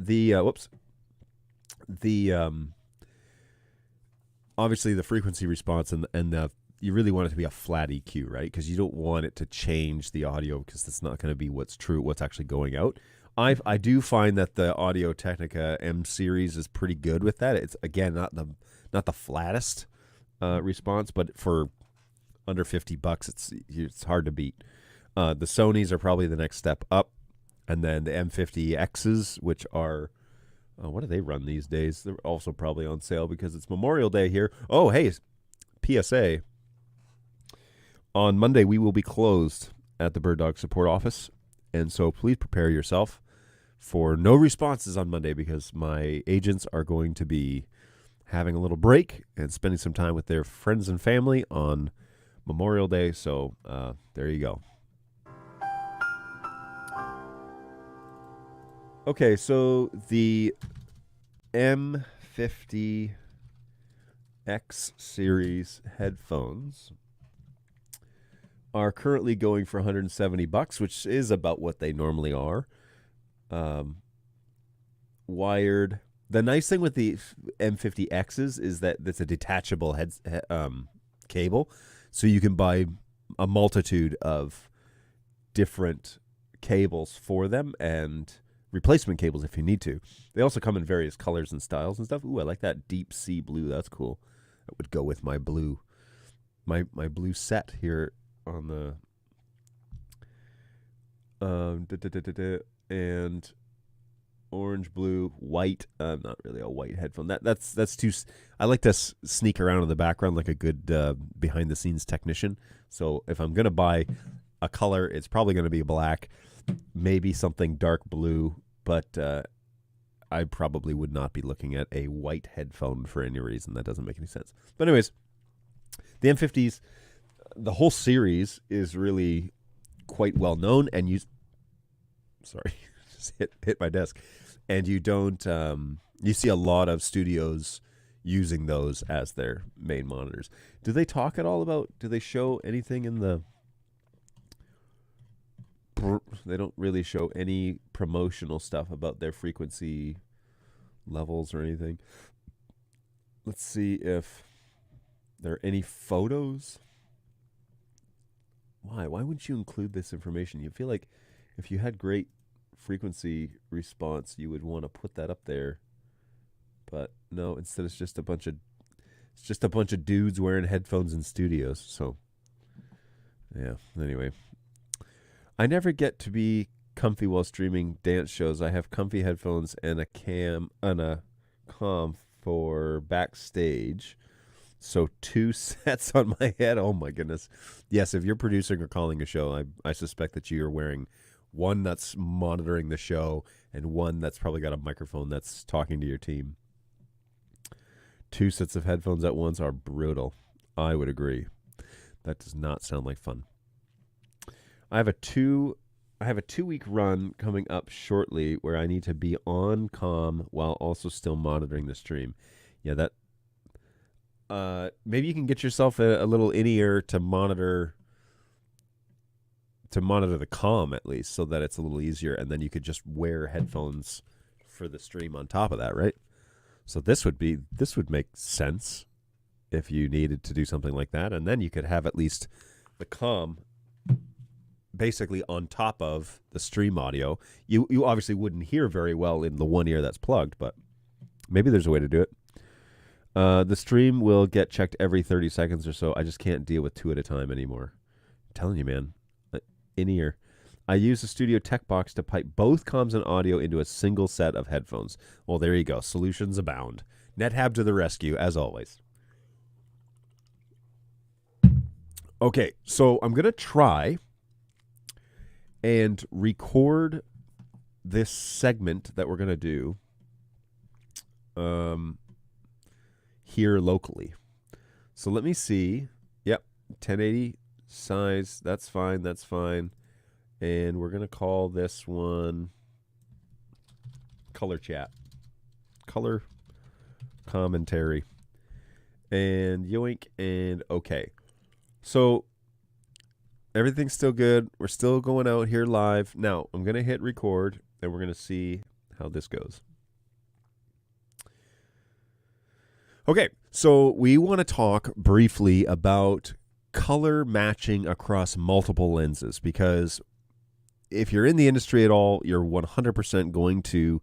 obviously the frequency response and you really want it to be a flat EQ, right? Because you don't want it to change the audio because that's not going to be what's actually going out. I do find that the Audio-Technica M series is pretty good with that. It's again not the flattest response, but for under $50, it's hard to beat. The Sonys are probably the next step up, and then the M50Xs, which are what do they run these days? They're also probably on sale because it's Memorial Day here. Oh, hey, PSA. On Monday, we will be closed at the BirdDog support office, and so please prepare yourself for no responses on Monday because my agents are going to be having a little break and spending some time with their friends and family on Memorial Day. So there you go. Okay, so the M50X series headphones are currently going for $170, which is about what they normally are. Wired. The nice thing with the M50Xs is that it's a detachable cable, so you can buy a multitude of different cables for them and replacement cables if you need to. They also come in various colors and styles and stuff. Ooh, I like that deep sea blue. That's cool. That would go with my blue, my blue set here on the and orange, blue, white. Not really a white headphone. That's too. I like to sneak around in the background like a good behind the scenes technician. So if I'm gonna buy a color, it's probably gonna be black, maybe something dark blue, but I probably would not be looking at a white headphone for any reason. That doesn't make any sense. But anyways, the M50s, the whole series is really quite well known, and sorry, just hit my desk. And you don't, you see a lot of studios using those as their main monitors. Do they talk at all about, do they show anything in the, they don't really show any promotional stuff about their frequency levels or anything. Let's see if there are any photos. Why wouldn't you include this information? You feel like if you had great frequency response, you would want to put that up there. But no, instead it's just a bunch of dudes wearing headphones in studios. So yeah, anyway. I never get to be comfy while streaming dance shows. I have comfy headphones and a comm for backstage. So 2 sets on my head. Oh my goodness. Yes, if you're producing or calling a show, I suspect that you are wearing one that's monitoring the show and one that's probably got a microphone that's talking to your team. 2 sets of headphones at once are brutal. I would agree. That does not sound like fun. I have a 2-week run coming up shortly where I need to be on comm while also still monitoring the stream. Yeah, that maybe you can get yourself a little in-ear to monitor the comm at least, so that it's a little easier, and then you could just wear headphones for the stream on top of that, right? So this would make sense if you needed to do something like that, and then you could have at least the comm basically on top of the stream audio. You obviously wouldn't hear very well in the one ear that's plugged, but maybe there's a way to do it. The stream will get checked every 30 seconds or so. I just can't deal with 2 at a time anymore. I'm telling you, man. In-ear. I use the Studio Tech Box to pipe both comms and audio into a single set of headphones. Well, there you go. Solutions abound. NetHab to the rescue, as always. Okay, so I'm going to try and record this segment that we're going to do here locally. So let me see. Yep, 1080 size. That's fine. That's fine. And we're going to call this one Color Chat. Color Commentary. And yoink and okay. So everything's still good. We're still going out here live. Now, I'm going to hit record, and we're going to see how this goes. Okay, so we want to talk briefly about color matching across multiple lenses, because if you're in the industry at all, you're 100% going to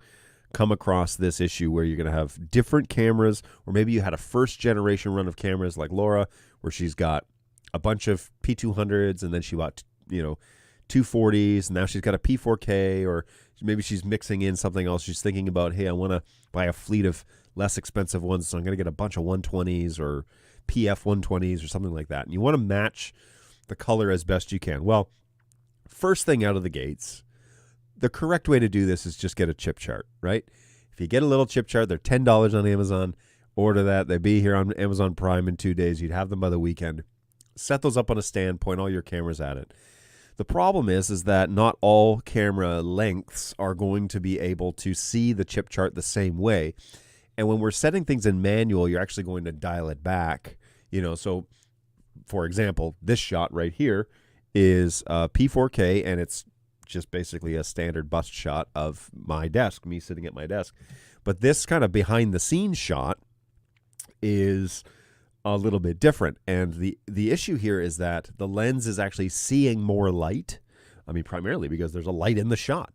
come across this issue where you're going to have different cameras, or maybe you had a first generation run of cameras like Laura, where she's got a bunch of P200s, and then she bought, 240s, and now she's got a P4K, or maybe she's mixing in something else. She's thinking about, hey, I want to buy a fleet of less expensive ones, so I'm going to get a bunch of 120s or PF 120s or something like that. And you want to match the color as best you can. Well, first thing out of the gates, the correct way to do this is just get a chip chart, right? If you get a little chip chart, they're $10 on Amazon. Order that. They'd be here on Amazon Prime in 2 days. You'd have them by the weekend. Set those up on a stand, point all your cameras at it. The problem is that not all camera lengths are going to be able to see the chip chart the same way. And when we're setting things in manual, you're actually going to dial it back. So for example, this shot right here is P4K, and it's just basically a standard bust shot of my desk, me sitting at my desk. But this kind of behind the scenes shot is a little bit different. And the issue here is that the lens is actually seeing more light. I mean, primarily because there's a light in the shot.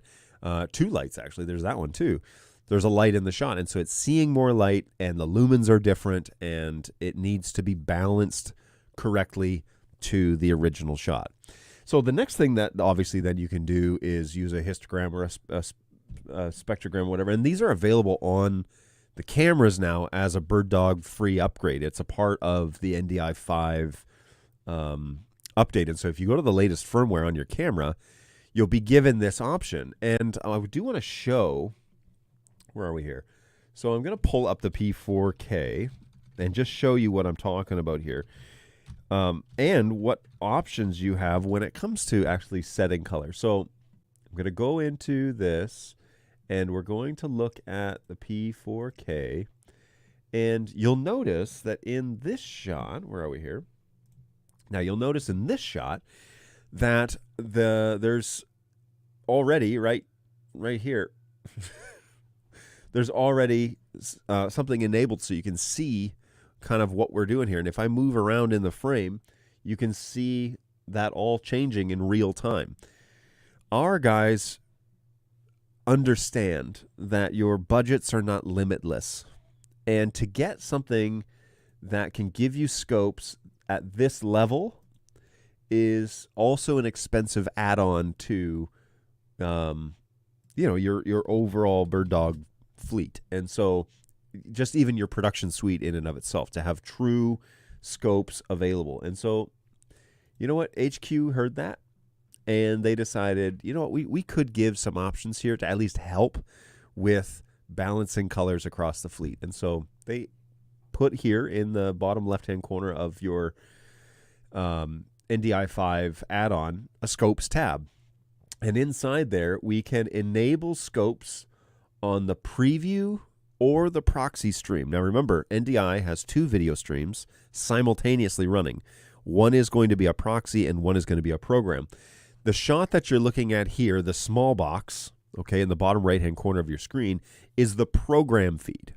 2 lights, actually. There's that one, too. There's a light in the shot. And so it's seeing more light, and the lumens are different, and it needs to be balanced correctly to the original shot. So the next thing that obviously then you can do is use a histogram or a spectrogram or whatever. And these are available on the cameras now as a BirdDog free upgrade. It's a part of the NDI 5 update. And so if you go to the latest firmware on your camera, you'll be given this option. And I do want to show, where are we here? So I'm going to pull up the P4K and just show you what I'm talking about here. And what options you have when it comes to actually setting color. So I'm going to go into this, and we're going to look at the P4K, and you'll notice that in this shot, where are we here? Now you'll notice in this shot that there's already right here. There's already something enabled so you can see kind of what we're doing here. And if I move around in the frame, you can see that all changing in real time. Our guys understand that your budgets are not limitless. And to get something that can give you scopes at this level is also an expensive add-on to your overall BirdDog fleet. And so just even your production suite in and of itself, to have true scopes available. And so, you know what? HQ heard that, and they decided, you know what, we could give some options here to at least help with balancing colors across the fleet. And so they put here in the bottom left-hand corner of your NDI5 add-on, a scopes tab. And inside there, we can enable scopes on the preview or the proxy stream. Now remember, NDI has 2 video streams simultaneously running. One is going to be a proxy and one is going to be a program. The shot that you're looking at here, the small box, okay, in the bottom right-hand corner of your screen, is the program feed.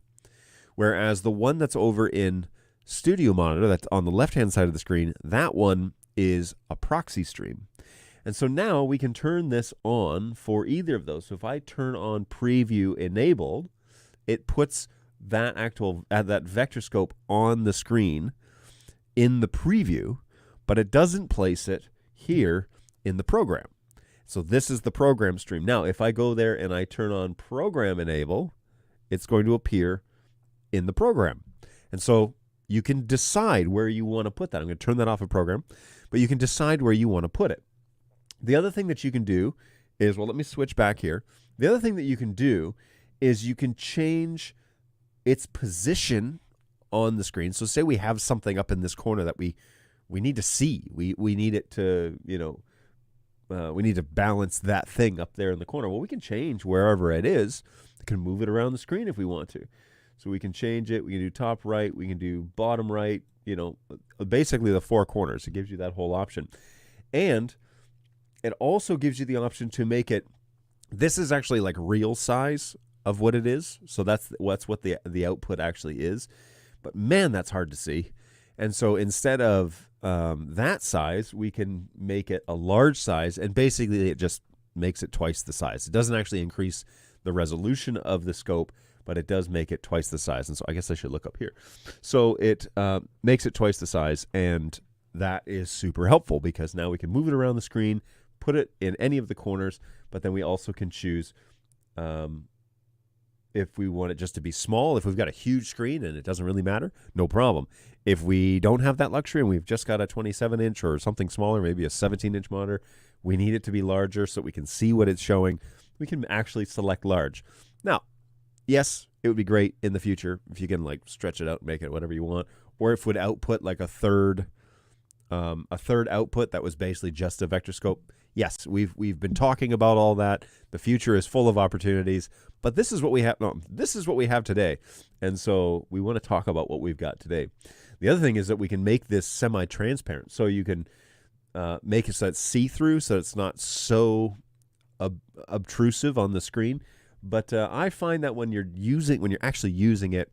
Whereas the one that's over in Studio Monitor, that's on the left-hand side of the screen, that one is a proxy stream. And so now we can turn this on for either of those. So if I turn on preview enabled, it puts that that vector scope on the screen in the preview, but it doesn't place it here in the program. So this is the program stream. Now, if I go there and I turn on program enable, it's going to appear in the program. And so you can decide where you want to put that. I'm going to turn that off of program, but you can decide where you want to put it. The other thing that you can do is, well, let me switch back here. The other thing that you can do is you can change its position on the screen. So say we have something up in this corner that we need to see. We need it to, we need to balance that thing up there in the corner. Well, we can change wherever it is. We can move it around the screen if we want to. So we can change it. We can do top right. We can do bottom right. Basically the 4 corners. It gives you that whole option. And it also gives you the option to make it, this is actually like real size of what it is. So that's what the output actually is. But man, that's hard to see. And so instead of that size, we can make it a large size, and basically it just makes it twice the size. It doesn't actually increase the resolution of the scope, but it does make it twice the size. And so I guess I should look up here. So it makes it twice the size, and that is super helpful because now we can move it around the screen, put it in any of the corners, but then we also can choose if we want it just to be small. If we've got a huge screen and it doesn't really matter, no problem. If we don't have that luxury and we've just got a 27-inch or something smaller, maybe a 17-inch monitor, we need it to be larger so we can see what it's showing, we can actually select large. Now, yes, it would be great in the future if you can like stretch it out and make it whatever you want, or if it would output like a third output that was basically just a vector scope. Yes, we've been talking about all that. The future is full of opportunities, but this is what we have. No, this is what we have today, and so we want to talk about what we've got today. The other thing is that we can make this semi-transparent, so you can make it so it's see-through, so it's not so obtrusive on the screen. But I find that when you're actually using it,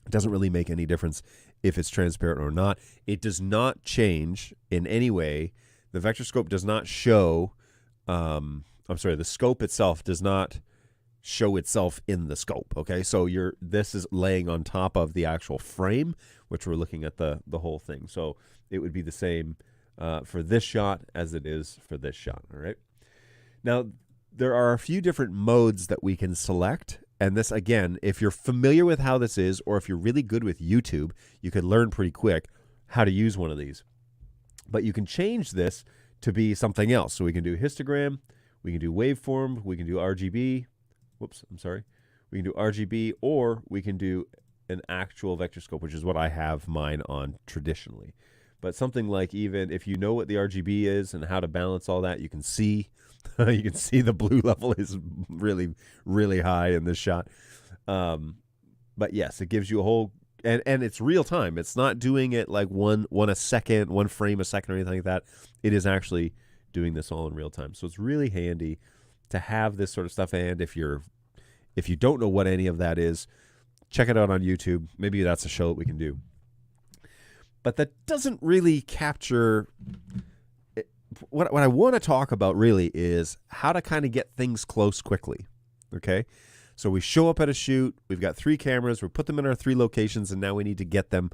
it doesn't really make any difference if it's transparent or not. It does not change in any way. The vector scope does not show, the scope itself does not show itself in the scope, okay? So this is laying on top of the actual frame, which we're looking at the whole thing. So it would be the same for this shot as it is for this shot, all right? Now, there are a few different modes that we can select. And this, again, if you're familiar with how this is, or if you're really good with YouTube, you could learn pretty quick how to use one of these. But you can change this to be something else. So we can do histogram, we can do waveform, we can do RGB. Whoops, I'm sorry. We can do RGB, or we can do an actual vector scope, which is what I have mine on traditionally. But something like, even if you know what the RGB is and how to balance all that, you can see you can see the blue level is really, really high in this shot. But yes, it gives you a whole, and it's real time. It's not doing it like one frame a second or anything like that. It is actually doing this all in real time. So it's really handy to have this sort of stuff. And if you don't know what any of that is, check it out on YouTube. Maybe that's a show that we can do. But that doesn't really capture what I want to talk about really is how to kind of get things close quickly, okay? So we show up at a shoot, we've got 3 cameras, we put them in our 3 locations, and now we need to get them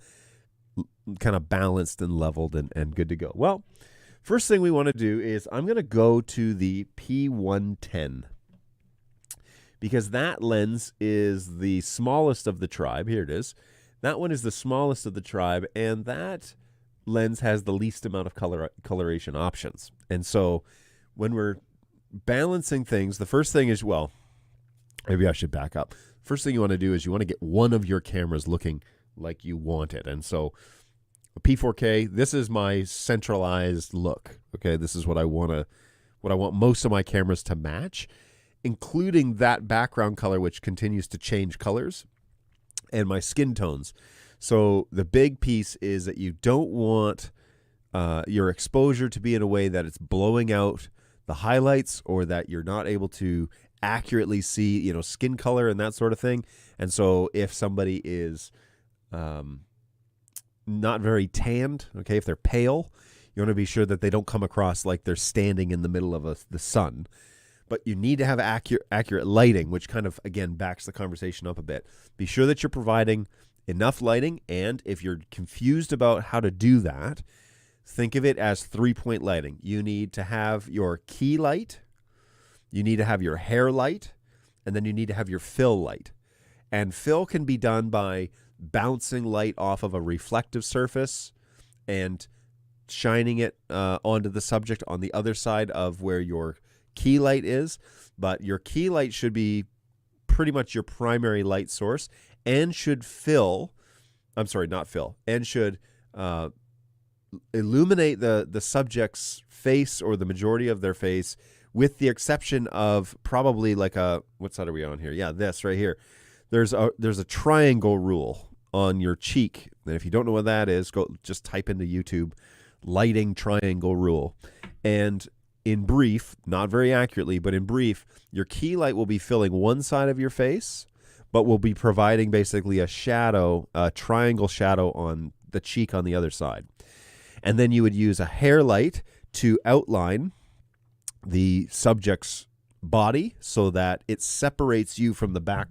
kind of balanced and leveled and good to go. Well, first thing we want to do is I'm going to go to the P110 because that lens is the smallest of the tribe. Here it is. That one is the smallest of the tribe, and that lens has the least amount of coloration options. And so when we're balancing things, the first thing is, well, maybe I should back up. First thing you want to do is you want to get one of your cameras looking like you want it. And so a P4K. This is my centralized look. Okay, this is what I want most of my cameras to match, including that background color, which continues to change colors, and my skin tones. So the big piece is that you don't want your exposure to be in a way that it's blowing out the highlights, or that you're not able to accurately see, you know, skin color and that sort of thing. And so if somebody is not very tanned, okay, if they're pale, you want to be sure that they don't come across like they're standing in the middle of the sun. But you need to have accurate lighting, which kind of, again, backs the conversation up a bit. Be sure that you're providing enough lighting, and if you're confused about how to do that, think of it as 3-point lighting. You need to have your key light, you need to have your hair light, and then you need to have your fill light. And fill can be done by bouncing light off of a reflective surface and shining it onto the subject on the other side of where your key light is. But your key light should be pretty much your primary light source, and should illuminate the subject's face, or the majority of their face, with the exception of probably like what side are we on here? Yeah, this right here. There's a triangle rule on your cheek. And if you don't know what that is, go just type into YouTube lighting triangle rule. And in brief, not very accurately, but in brief, your key light will be filling one side of your face, but will be providing basically a shadow, a triangle shadow on the cheek on the other side. And then you would use a hair light to outline the subject's body so that it separates you from the back,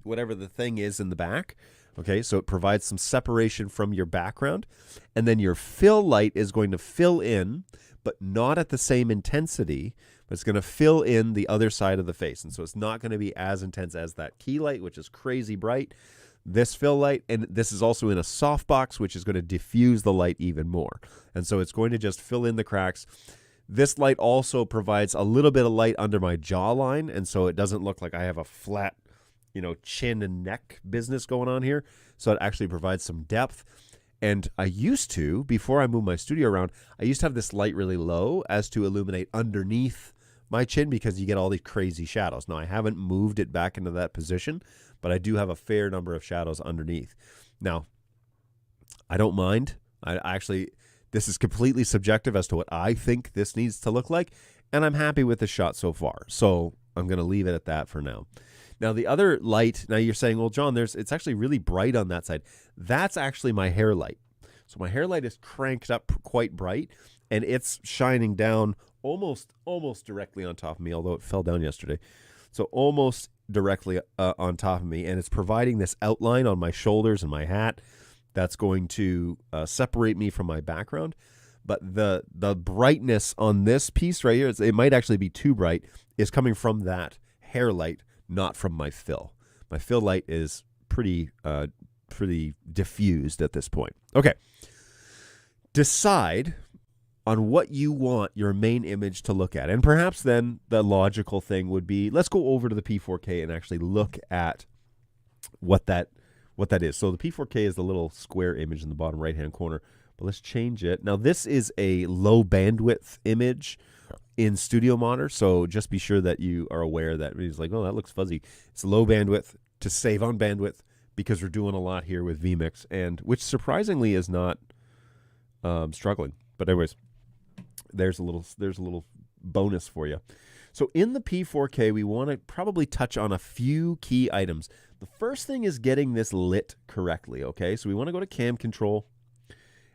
whatever the thing is in the back. Okay, so it provides some separation from your background. And then your fill light is going to fill in, but not at the same intensity, but it's going to fill in the other side of the face. And so it's not going to be as intense as that key light, which is crazy bright. This fill light, and this is also in a softbox, which is going to diffuse the light even more. And so it's going to just fill in the cracks. This light also provides a little bit of light under my jawline, and so it doesn't look like I have a flat, chin and neck business going on here. So it actually provides some depth. And I used to, before I moved my studio around, I used to have this light really low as to illuminate underneath my chin, because you get all these crazy shadows. Now, I haven't moved it back into that position, but I do have a fair number of shadows underneath. Now, I don't mind. This is completely subjective as to what I think this needs to look like, and I'm happy with the shot so far. So I'm going to leave it at that for now. Now, the other light, now you're saying, well, John, it's actually really bright on that side. That's actually my hair light. So my hair light is cranked up quite bright, and it's shining down almost directly on top of me, although it fell down yesterday. So almost directly on top of me, and it's providing this outline on my shoulders and my hat that's going to separate me from my background. But the brightness on this piece right here, it might actually be too bright, is coming from that hair light, not from my fill. My fill light is pretty diffused at this point. Okay. Decide on what you want your main image to look at. And perhaps then the logical thing would be, let's go over to the P4K and actually look at what that is. So the P4K is the little square image in the bottom right-hand corner. But let's change it. Now, this is a low bandwidth image in Studio Monitor, so just be sure that you are aware that it's like, oh, that looks fuzzy. It's low bandwidth to save on bandwidth, because we're doing a lot here with vMix, and which surprisingly is not struggling. But anyways, there's a little bonus for you. So in the P4K, we want to probably touch on a few key items. The first thing is getting this lit correctly, okay? So we want to go to cam control,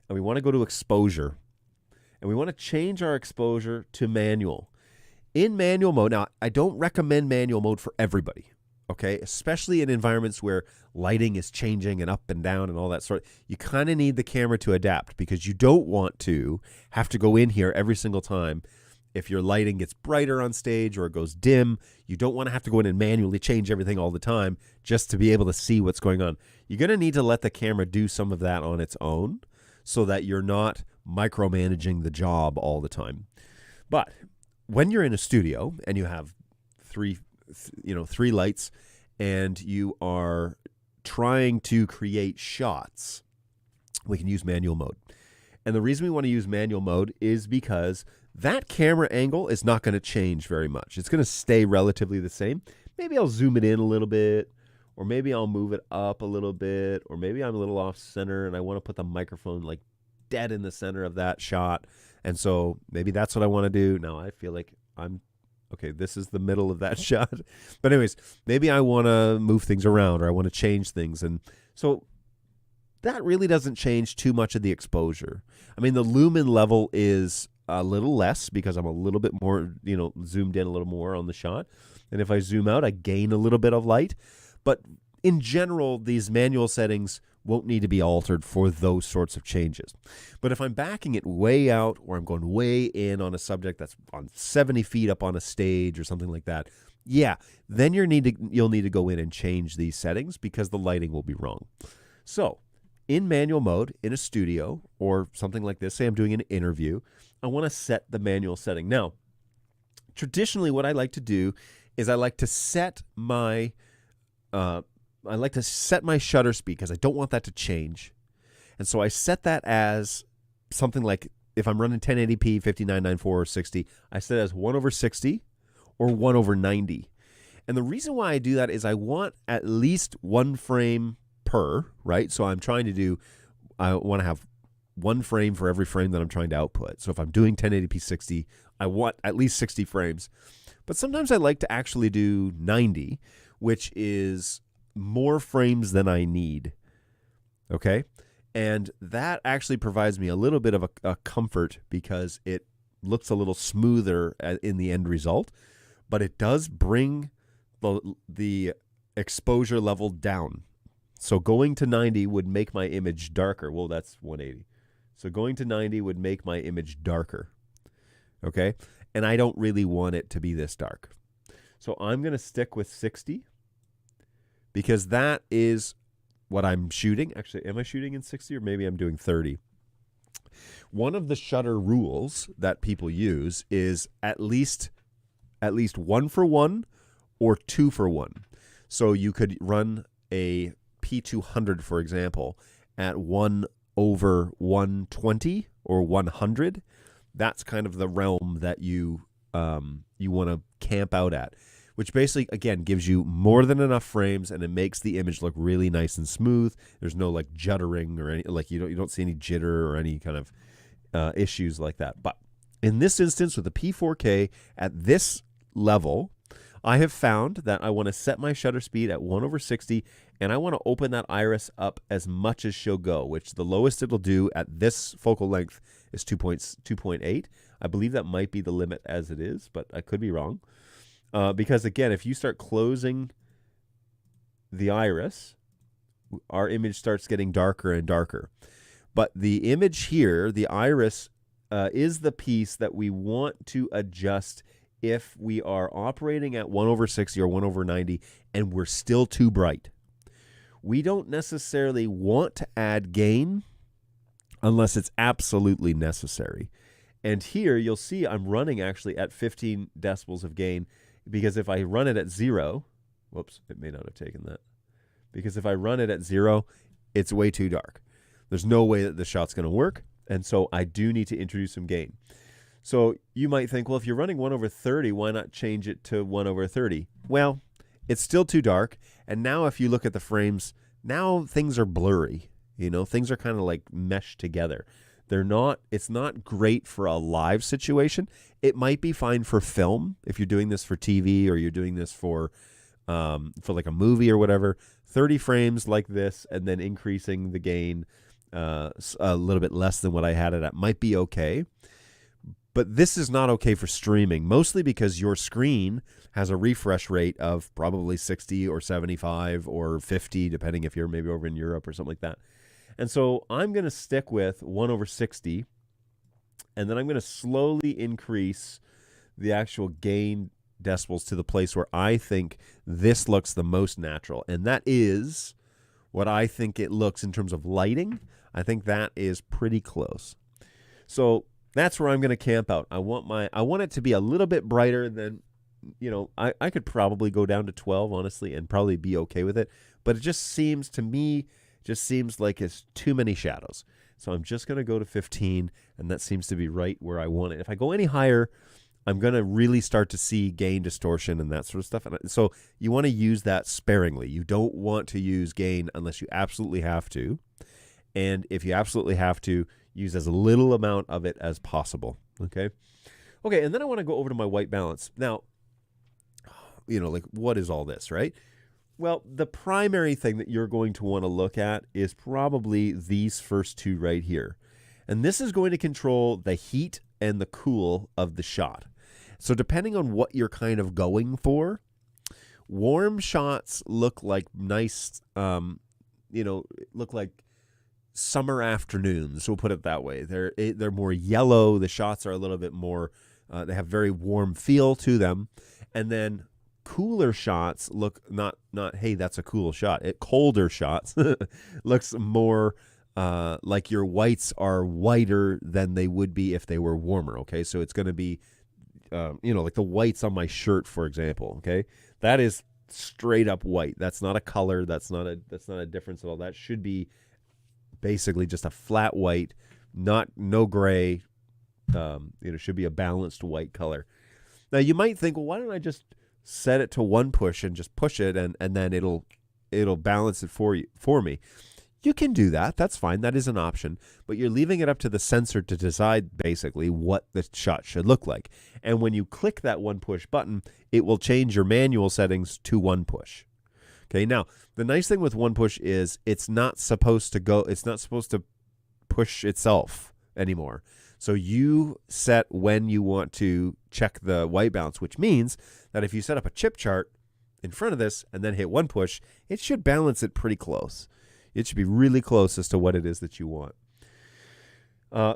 and we want to go to exposure, and we want to change our exposure to manual. In manual mode, now I don't recommend manual mode for everybody, okay? Especially in environments where lighting is changing and up and down and all that sort. You kind of need the camera to adapt, because you don't want to have to go in here every single time. If your lighting gets brighter on stage or it goes dim, you don't want to have to go in and manually change everything all the time just to be able to see what's going on. You're going to need to let the camera do some of that on its own so that you're not micromanaging the job all the time. But when you're in a studio and you have three lights and you are trying to create shots, we can use manual mode. And the reason we want to use manual mode is because that camera angle is not going to change very much. It's going to stay relatively the same. Maybe I'll zoom it in a little bit, or maybe I'll move it up a little bit, or maybe I'm a little off center and I want to put the microphone like dead in the center of that shot. And so maybe that's what I want to do. Now I feel like okay, this is the middle of that shot. But anyways, maybe I want to move things around or I want to change things. And so that really doesn't change too much of the exposure. I mean, the lumen level is a little less because I'm a little bit more, zoomed in a little more on the shot. And if I zoom out, I gain a little bit of light. But in general, these manual settings won't need to be altered for those sorts of changes. But if I'm backing it way out or I'm going way in on a subject that's on 70 feet up on a stage or something like that, yeah, then you'll need to go in and change these settings because the lighting will be wrong. So in manual mode, in a studio or something like this, say I'm doing an interview, I want to set the manual setting. Now, traditionally what I like to do is I like to set my shutter speed because I don't want that to change. And so I set that as something like, if I'm running 1080p, 59.94 or 60, I set it as 1/60 or 1/90. And the reason why I do that is I want at least one frame per, right? So I want to have one frame for every frame that I'm trying to output. So if I'm doing 1080p 60, I want at least 60 frames. But sometimes I like to actually do 90, which is more frames than I need. Okay? And that actually provides me a little bit of a comfort because it looks a little smoother in the end result, but it does bring the exposure level down. So going to 90 would make my image darker. Well, that's 180. So going to 90 would make my image darker. Okay? And I don't really want it to be this dark. So I'm going to stick with 60 because that is what I'm shooting. Actually, am I shooting in 60 or maybe I'm doing 30? One of the shutter rules that people use is at least 1-for-1 or 2-for-1. So you could run a P200, for example, at 1/120 or 100. That's kind of the realm that you want to camp out at, which basically, again, gives you more than enough frames and it makes the image look really nice and smooth. There's no like juddering or any, like you don't see any jitter or any kind of issues like that. But in this instance with the P4K at this level, I have found that I want to set my shutter speed at 1/60 and I want to open that iris up as much as she'll go, which the lowest it'll do at this focal length is 2.8. I believe that might be the limit as it is, but I could be wrong. Because again, if you start closing the iris, our image starts getting darker and darker. But the image here, the iris, is the piece that we want to adjust if we are operating at 1/60 or 1/90 and we're still too bright. We don't necessarily want to add gain unless it's absolutely necessary. And here you'll see I'm running actually at 15 decibels of gain because if I run it at 0, whoops, it may not have taken that. Because if I run it at 0, it's way too dark. There's no way that the shot's going to work. And so I do need to introduce some gain. So you might think, well, if you're running 1/30, why not change it to 1/30? Well, it's still too dark. And now if you look at the frames, now things are blurry. Things are kind of like meshed together. It's not great for a live situation. It might be fine for film if you're doing this for TV or you're doing this for like a movie or whatever. 30 frames like this and then increasing the gain a little bit less than what I had it at might be okay. But this is not okay for streaming, mostly because your screen has a refresh rate of probably 60 or 75 or 50, depending if you're maybe over in Europe or something like that. And so I'm going to stick with 1/60, and then I'm going to slowly increase the actual gain decibels to the place where I think this looks the most natural. And that is what I think it looks in terms of lighting. I think that is pretty close. So that's where I'm going to camp out. I want it to be a little bit brighter than, I could probably go down to 12, honestly, and probably be okay with it. But it just seems to me, it just seems like it's too many shadows. So I'm just going to go to 15, and that seems to be right where I want it. If I go any higher, I'm going to really start to see gain distortion and that sort of stuff. And so you want to use that sparingly. You don't want to use gain unless you absolutely have to. And if you absolutely have to, use as little amount of it as possible. Okay. Okay. And then I want to go over to my white balance. Now, like, what is all this, right? Well, the primary thing that you're going to want to look at is probably these first two right here. And this is going to control the heat and the cool of the shot. So depending on what you're kind of going for, warm shots look like nice, look like summer afternoons. We'll put it that way. They're more yellow. The shots are a little bit more, they have very warm feel to them. And then cooler shots look not hey, that's a cool shot. Colder shots looks more like your whites are whiter than they would be if they were warmer. Okay, so it's going to be like the whites on my shirt, for example. Okay, that is straight up white. That's not a color. That's not a difference at all. That should be basically just a flat white, no gray. Should be a balanced white color. Now you might think, well, why don't I just set it to one push and just push it, and then it'll balance it for me. You can do that. That's fine. That is an option. But you're leaving it up to the sensor to decide basically what the shot should look like. And when you click that one push button, it will change your manual settings to one push. Okay. Now, the nice thing with one push is it's not supposed to push itself anymore. So you set when you want to check the white balance, which means that if you set up a chip chart in front of this and then hit one push, it should balance it pretty close. It should be really close as to what it is that you want.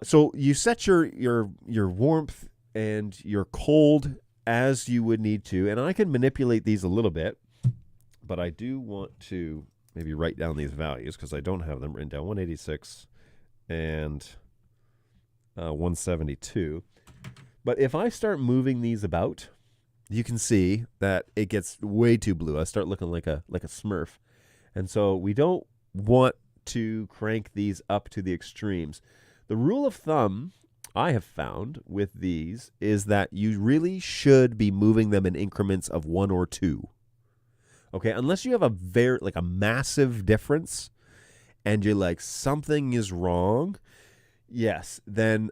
So you set your warmth and your cold as you would need to, and I can manipulate these a little bit, but I do want to maybe write down these values because I don't have them written down. 186 and 172. But if I start moving these about, you can see that it gets way too blue. I start looking like a Smurf. And so we don't want to crank these up to the extremes. The rule of thumb I have found with these is that you really should be moving them in increments of 1 or 2. Okay, unless you have a massive difference and you're like, something is wrong, yes, then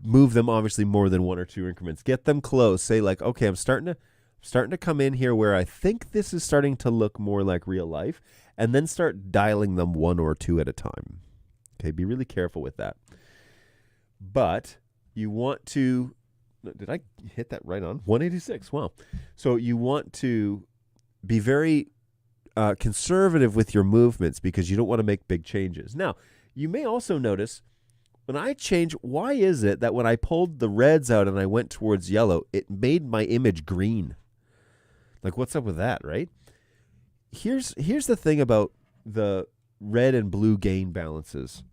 move them obviously more than 1 or 2 increments. Get them close. Say like, okay, I'm starting to come in here where I think this is starting to look more like real life, and then start dialing them 1 or 2 at a time. Okay, be really careful with that. But you want to, did I hit that right on? 186, wow. So you want to be very conservative with your movements because you don't want to make big changes. Now, you may also notice when I change, why is it that when I pulled the reds out and I went towards yellow, it made my image green? Like, what's up with that, right? Here's the thing about the red and blue gain balances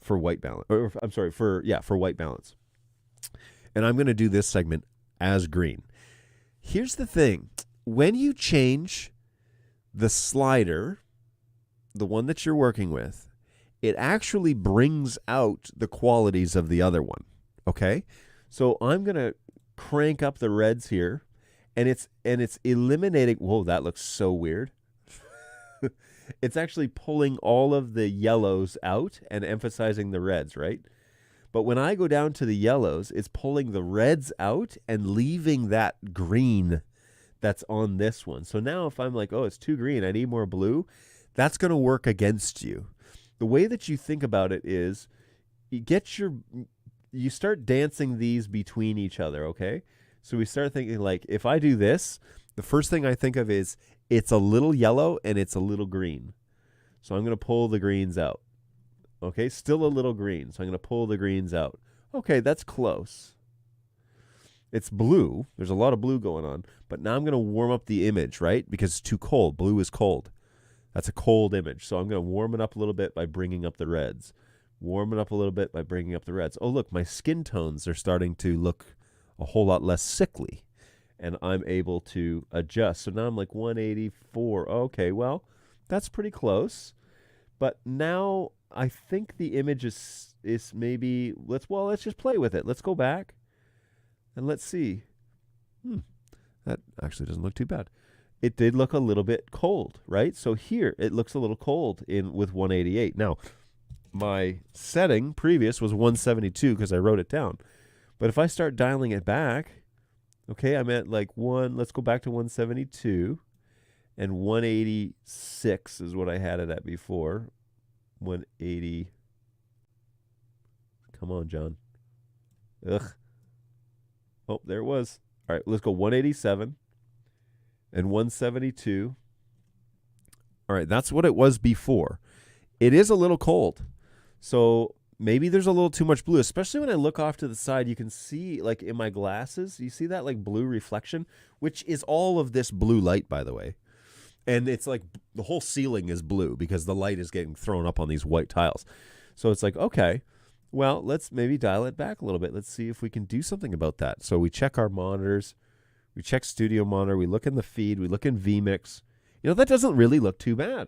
for white balance. Or I'm sorry, for white balance. And I'm going to do this segment as green. Here's the thing. When you change the slider, the one that you're working with, it actually brings out the qualities of the other one. Okay? So I'm going to crank up the reds here, and it's eliminating, whoa, that looks so weird. It's actually pulling all of the yellows out and emphasizing the reds, right? But when I go down to the yellows, it's pulling the reds out and leaving that green that's on this one. So now if I'm like, oh, it's too green, I need more blue, that's going to work against you. The way that you think about it is you start dancing these between each other, okay? So we start thinking like, if I do this, the first thing I think of is it's a little yellow and it's a little green. So I'm going to pull the greens out. Okay, still a little green. So I'm going to pull the greens out. Okay, that's close. It's blue. There's a lot of blue going on. But now I'm going to warm up the image, right? Because it's too cold. Blue is cold. That's a cold image. So I'm going to warm it up a little bit by bringing up the reds. Warm it up a little bit by bringing up the reds. Oh, look, my skin tones are starting to look a whole lot less sickly. And I'm able to adjust. So now I'm like 184. Okay, well, that's pretty close. But now I think the image is maybe let's just play with it. Let's go back and let's see. That actually doesn't look too bad. It did look a little bit cold, right? So here it looks a little cold with 188. Now, my setting previous was 172 because I wrote it down. But if I start dialing it back, okay, I'm at like let's go back to 172, and 186 is what I had it at before. 180. Come on, John. Ugh. Oh, there it was. All right, let's go 187 and 172. All right, that's what it was before. It is a little cold. So maybe there's a little too much blue, especially when I look off to the side. You can see, like in my glasses, you see that like blue reflection, which is all of this blue light, by the way. And it's like the whole ceiling is blue because the light is getting thrown up on these white tiles. So it's like, okay, well, let's maybe dial it back a little bit. Let's see if we can do something about that. So we check our monitors. We check Studio Monitor. We look in the feed. We look in vMix. That doesn't really look too bad.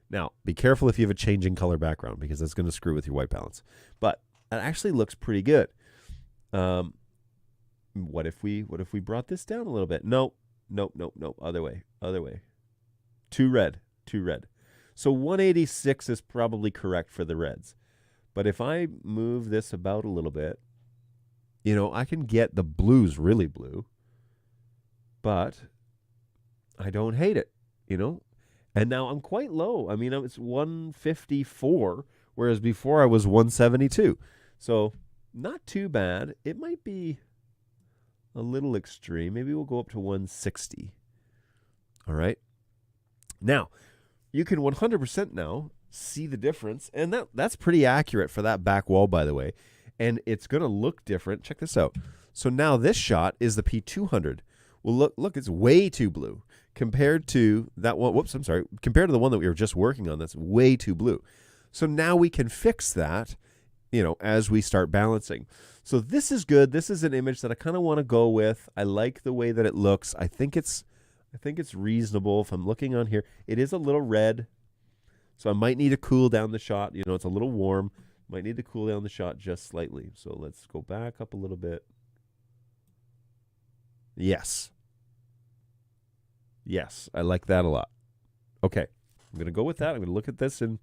Now, be careful if you have a changing color background because that's going to screw with your white balance. But it actually looks pretty good. What if we brought this down a little bit? Nope. Other way. Too red. So 186 is probably correct for the reds. But if I move this about a little bit, I can get the blues really blue. But I don't hate it, And now I'm quite low. I mean, it's 154, whereas before I was 172. So not too bad. It might be a little extreme. Maybe we'll go up to 160. All right. Now, you can 100% now see the difference, and that's pretty accurate for that back wall, by the way. And it's going to look different. Check this out. So now this shot is the P200. Well, look, it's way too blue compared to that one. Whoops, I'm sorry. Compared to the one that we were just working on, that's way too blue. So now we can fix that, as we start balancing. So this is good. This is an image that I kind of want to go with. I like the way that it looks. I think it's reasonable. If I'm looking on here, it is a little red. So I might need to cool down the shot. It's a little warm. Might need to cool down the shot just slightly. So let's go back up a little bit. Yes, I like that a lot. Okay, I'm going to go with that. I'm going to look at this in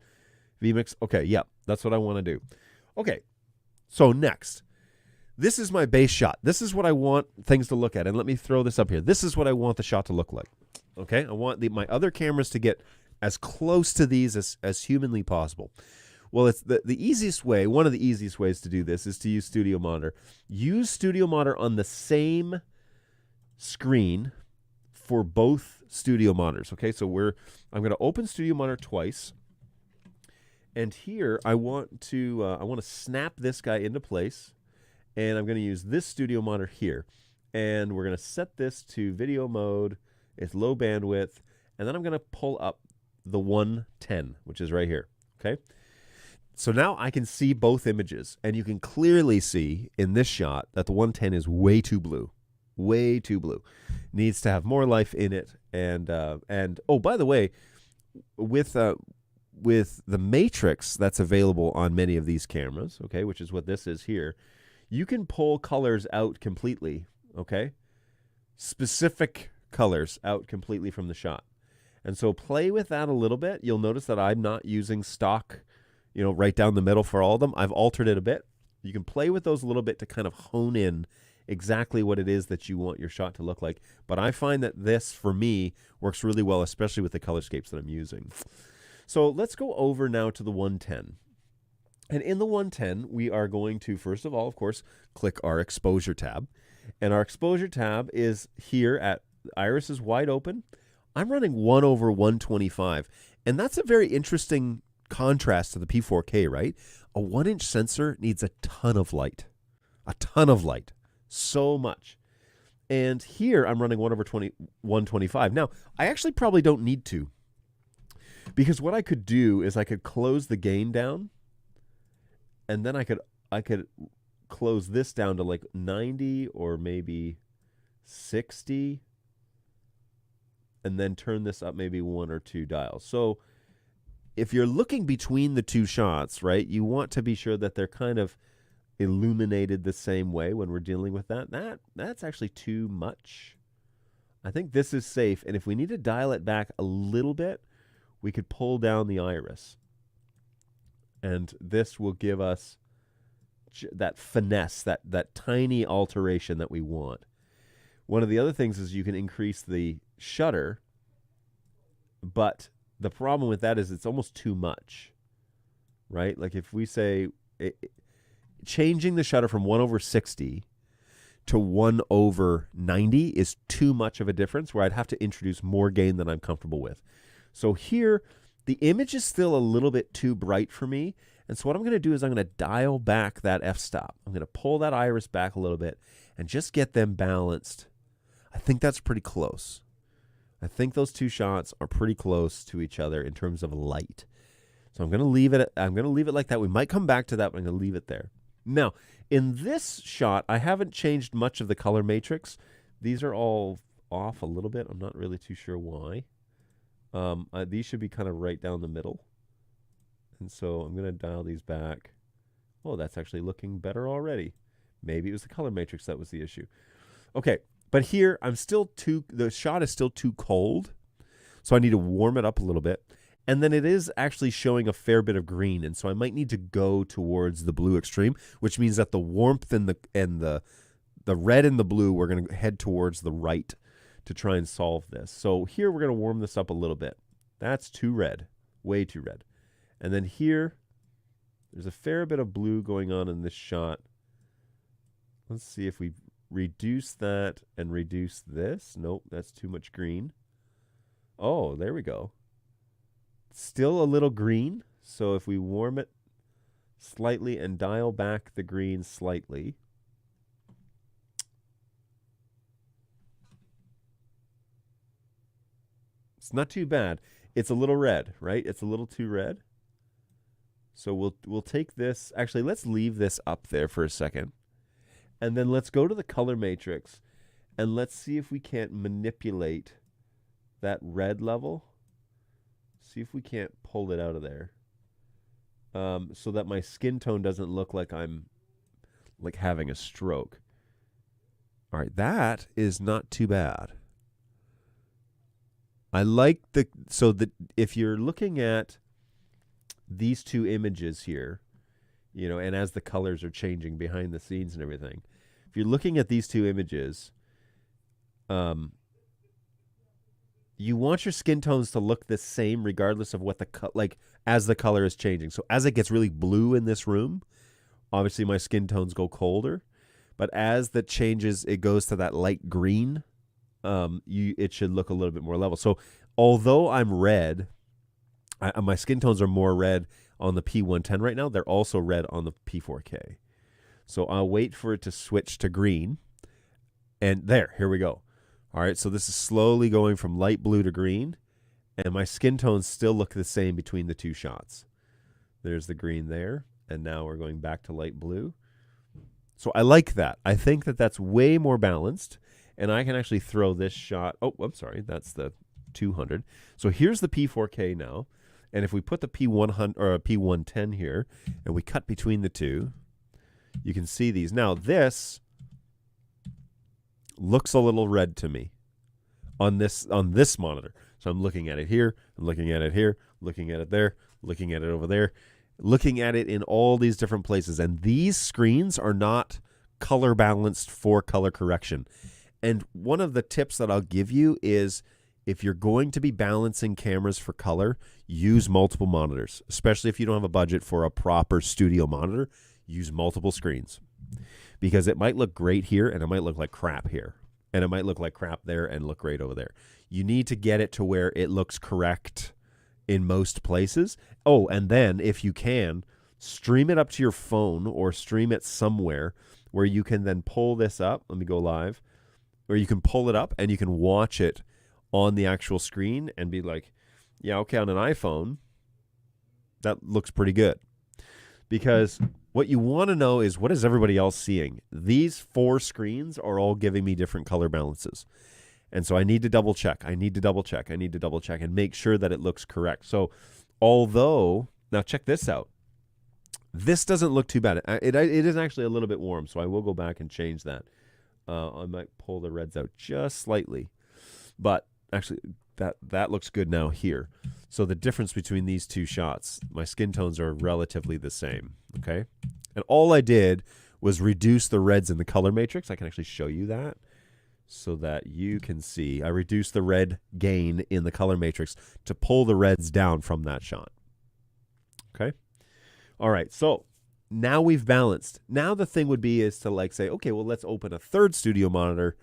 vMix. Okay, yeah, that's what I want to do. Okay, so next, this is my base shot. This is what I want things to look at. And let me throw this up here. This is what I want the shot to look like. Okay, I want my other cameras to get as close to these as humanly possible. Well, it's the easiest way, one of the easiest ways to do this is to use Studio Monitor. Use Studio Monitor on the same screen for both studio monitors. Okay, so I'm going to open Studio Monitor twice, and here I want to snap this guy into place, and I'm going to use this Studio Monitor here, and we're going to set this to video mode. It's low bandwidth, and then I'm going to pull up the 110, which is right here. Okay, so now I can see both images, and you can clearly see in this shot that the 110 is way too blue. Way too blue. Needs to have more life in it. And oh, by the way, with the matrix that's available on many of these cameras, okay, which is what this is here, you can pull colors out completely, okay? Specific colors out completely from the shot. And so play with that a little bit. You'll notice that I'm not using stock, right down the middle for all of them. I've altered it a bit. You can play with those a little bit to kind of hone in exactly what it is that you want your shot to look like. But I find that this, for me, works really well, especially with the colorscapes that I'm using. So let's go over now to the 110. And in the 110, we are going to, first of all, of course, click our exposure tab. And our exposure tab is here at iris is wide open. I'm running 1/125. And that's a very interesting contrast to the P4K, right? A 1-inch sensor needs a ton of light. A ton of light. So much. And here I'm running 1/125. Now, I actually probably don't need to, because what I could do is I could close the gain down, and then I could close this down to like 90 or maybe 60, and then turn this up maybe 1 or 2 dials. So if you're looking between the two shots, right, you want to be sure that they're kind of illuminated the same way when we're dealing with that. That's actually too much. I think this is safe, and if we need to dial it back a little bit, we could pull down the iris. And this will give us that finesse, that tiny alteration that we want. One of the other things is you can increase the shutter, but the problem with that is it's almost too much, right? Like if we say changing the shutter from 1/60 to 1/90 is too much of a difference where I'd have to introduce more gain than I'm comfortable with. So here, the image is still a little bit too bright for me. And so what I'm going to do is I'm going to dial back that f-stop. I'm going to pull that iris back a little bit and just get them balanced. I think that's pretty close. I think those two shots are pretty close to each other in terms of light. So I'm going to leave it like that. We might come back to that, but I'm going to leave it there. Now, in this shot, I haven't changed much of the color matrix. These are all off a little bit. I'm not really too sure why. These should be kind of right down the middle. And so I'm going to dial these back. Oh, that's actually looking better already. Maybe it was the color matrix that was the issue. Okay, but here the shot is still too cold. So I need to warm it up a little bit. And then it is actually showing a fair bit of green. And so I might need to go towards the blue extreme, which means that the warmth and the red and the blue, we're going to head towards the right to try and solve this. So here we're going to warm this up a little bit. That's too red, way too red. And then here, there's a fair bit of blue going on in this shot. Let's see if we reduce that and reduce this. Nope, that's too much green. Oh, there we go. Still a little green. So if we warm it slightly and dial back the green slightly. It's not too bad. It's a little red, right? It's a little too red. So we'll take this. Actually, let's leave this up there for a second. And then let's go to the color matrix and let's see if we can't manipulate that red level. See if we can't pull it out of there. So that my skin tone doesn't look like I'm like having a stroke. All right, that is not too bad. I like if you're looking at these two images here, you know, and as the colors are changing behind the scenes and everything, if you're looking at these two images, you want your skin tones to look the same regardless of what as the color is changing. So as it gets really blue in this room, obviously my skin tones go colder, but as the changes, it goes to that light green, it should look a little bit more level. So although I'm red, my skin tones are more red on the P110 right now. They're also red on the P4K. So I'll wait for it to switch to green. And here we go. All right, so this is slowly going from light blue to green. And my skin tones still look the same between the two shots. There's the green there. And now we're going back to light blue. So I like that. I think that that's way more balanced. And I can actually throw this shot. Oh, I'm sorry. That's the 200. So here's the P4K now. And if we put the P100 or a P110 here and we cut between the two, you can see these. Now this looks a little red to me on this monitor. So I'm looking at it here, I'm looking at it here, looking at it there, looking at it over there, looking at it in all these different places. And these screens are not color balanced for color correction. And one of the tips that I'll give you is if you're going to be balancing cameras for color, use multiple monitors, especially if you don't have a budget for a proper studio monitor. Use multiple screens because it might look great here and it might look like crap here and it might look like crap there and look great over there. You need to get it to where it looks correct in most places. Oh, and then if you can, stream it up to your phone or stream it somewhere where you can then pull this up. Let me go live. Where you can pull it up and you can watch it on the actual screen and be like, yeah, okay, on an iPhone, that looks pretty good. Because what you want to know is what is everybody else seeing? These 4 screens are all giving me different color balances. And so I need to double check. I need to double check and make sure that it looks correct. So Although, now check this out. This doesn't look too bad. It is actually a little bit warm, so I will go back and change that. I might pull the reds out just slightly. But actually, that looks good now here. So the difference between these two shots, my skin tones are relatively the same, okay? And all I did was reduce the reds in the color matrix. I can actually show you that so that you can see. I reduced the red gain in the color matrix to pull the reds down from that shot, okay? All right, so now we've balanced. Now the thing would be is to like say, okay, well, let's open a third studio monitor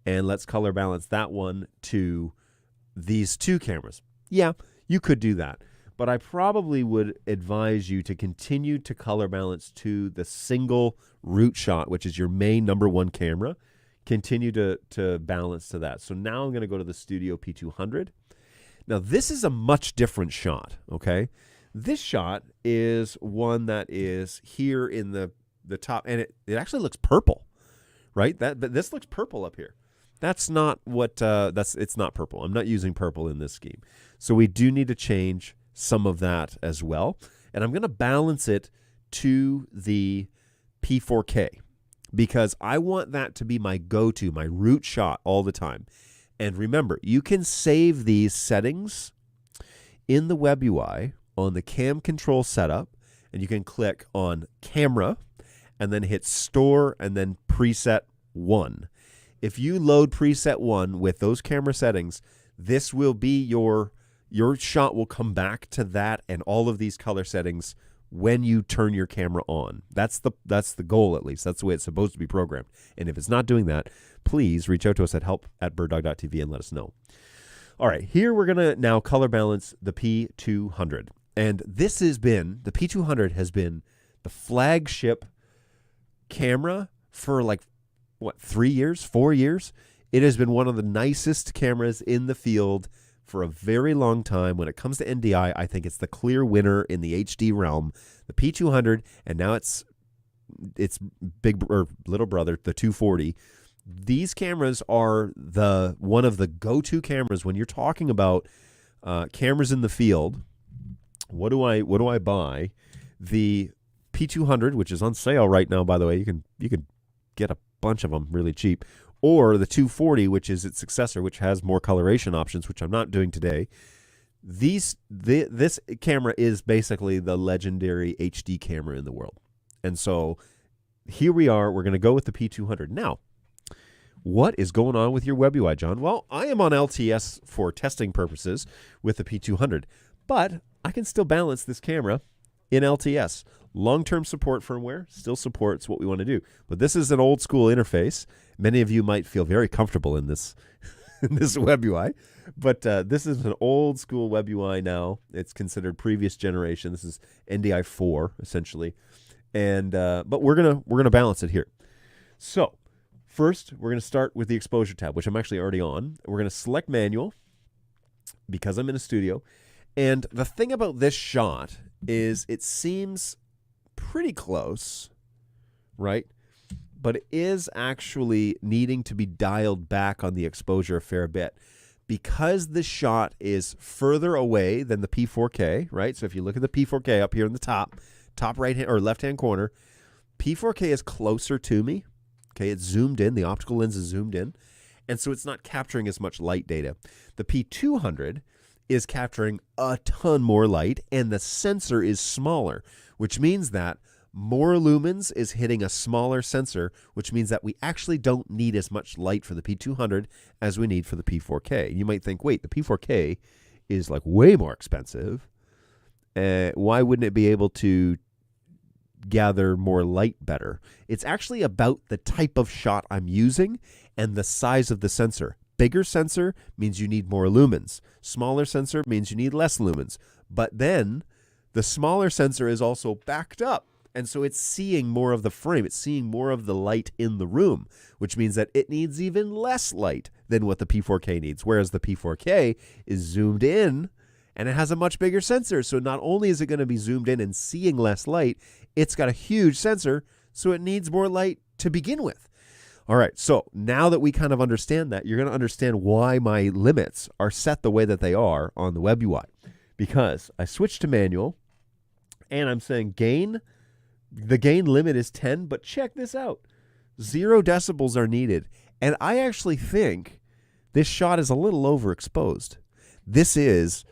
and let's color balance that one to these two cameras. Yeah, you could do that. But I probably would advise you to continue to color balance to the single root shot, which is your main #1 camera. Continue to balance to that. So now I'm going to go to the Studio P200. Now, this is a much different shot, okay? This shot is one that is here in the top, and it actually looks purple, right? But this looks purple up here. That's not what, it's not purple. I'm not using purple in this scheme. So we do need to change some of that as well. And I'm going to balance it to the P4K because I want that to be my go-to, my root shot all the time. And remember, you can save these settings in the web UI on the cam control setup, and you can click on camera and then hit store and then preset 1. If you load preset 1 with those camera settings, this will be your shot will come back to that and all of these color settings when you turn your camera on. That's the goal, at least. That's the way it's supposed to be programmed. And if it's not doing that, please reach out to us at help@birddog.tv and let us know. All right, here we're going to now color balance the P200. And this has been, the P200 has been the flagship camera for like, 3 years, 4 years? It has been one of the nicest cameras in the field for a very long time. When it comes to NDI, I think it's the clear winner in the HD realm. The P200, and now it's big or little brother, the 240. These cameras are one of the go-to cameras when you're talking about cameras in the field. What do I buy? The P200, which is on sale right now, by the way. You can get a bunch of them really cheap, or the 240, which is its successor, which has more coloration options, which I'm not doing today. This camera is basically the legendary HD camera in the world. And so here we are. We're going to go with the P200. Now, what is going on with your web UI, John? Well, I am on LTS for testing purposes with the P200, but I can still balance this camera in LTS. Long-term support firmware still supports what we want to do. But this is an old school interface. Many of you might feel very comfortable in this in this web UI. But this is an old school web UI now. It's considered previous generation. This is NDI 4 essentially. And but we're gonna balance it here. So first we're gonna start with the exposure tab, which I'm actually already on. We're gonna select manual because I'm in a studio. And the thing about this shot is it seems pretty close, right? But it is actually needing to be dialed back on the exposure a fair bit because the shot is further away than the P4K, right? So if you look at the P4K up here in the top right hand or left hand corner, P4K is closer to me. Okay, it's zoomed in. The optical lens is zoomed in, and so it's not capturing as much light data. The P200 is capturing a ton more light, and the sensor is smaller, which means that more lumens is hitting a smaller sensor, which means that we actually don't need as much light for the P200 as we need for the P4K. You might think, wait, the P4K is like way more expensive. Why wouldn't it be able to gather more light better? It's actually about the type of shot I'm using and the size of the sensor. Bigger sensor means you need more lumens. Smaller sensor means you need less lumens. But then the smaller sensor is also backed up. And so it's seeing more of the frame. It's seeing more of the light in the room, which means that it needs even less light than what the P4K needs. Whereas the P4K is zoomed in and it has a much bigger sensor. So not only is it going to be zoomed in and seeing less light, it's got a huge sensor, so it needs more light to begin with. All right, so now that we kind of understand that, you're going to understand why my limits are set the way that they are on the web UI. because I switched to manual, and I'm saying the gain limit is 10, but check this out. 0 decibels are needed. And I actually think this shot is a little overexposed. This is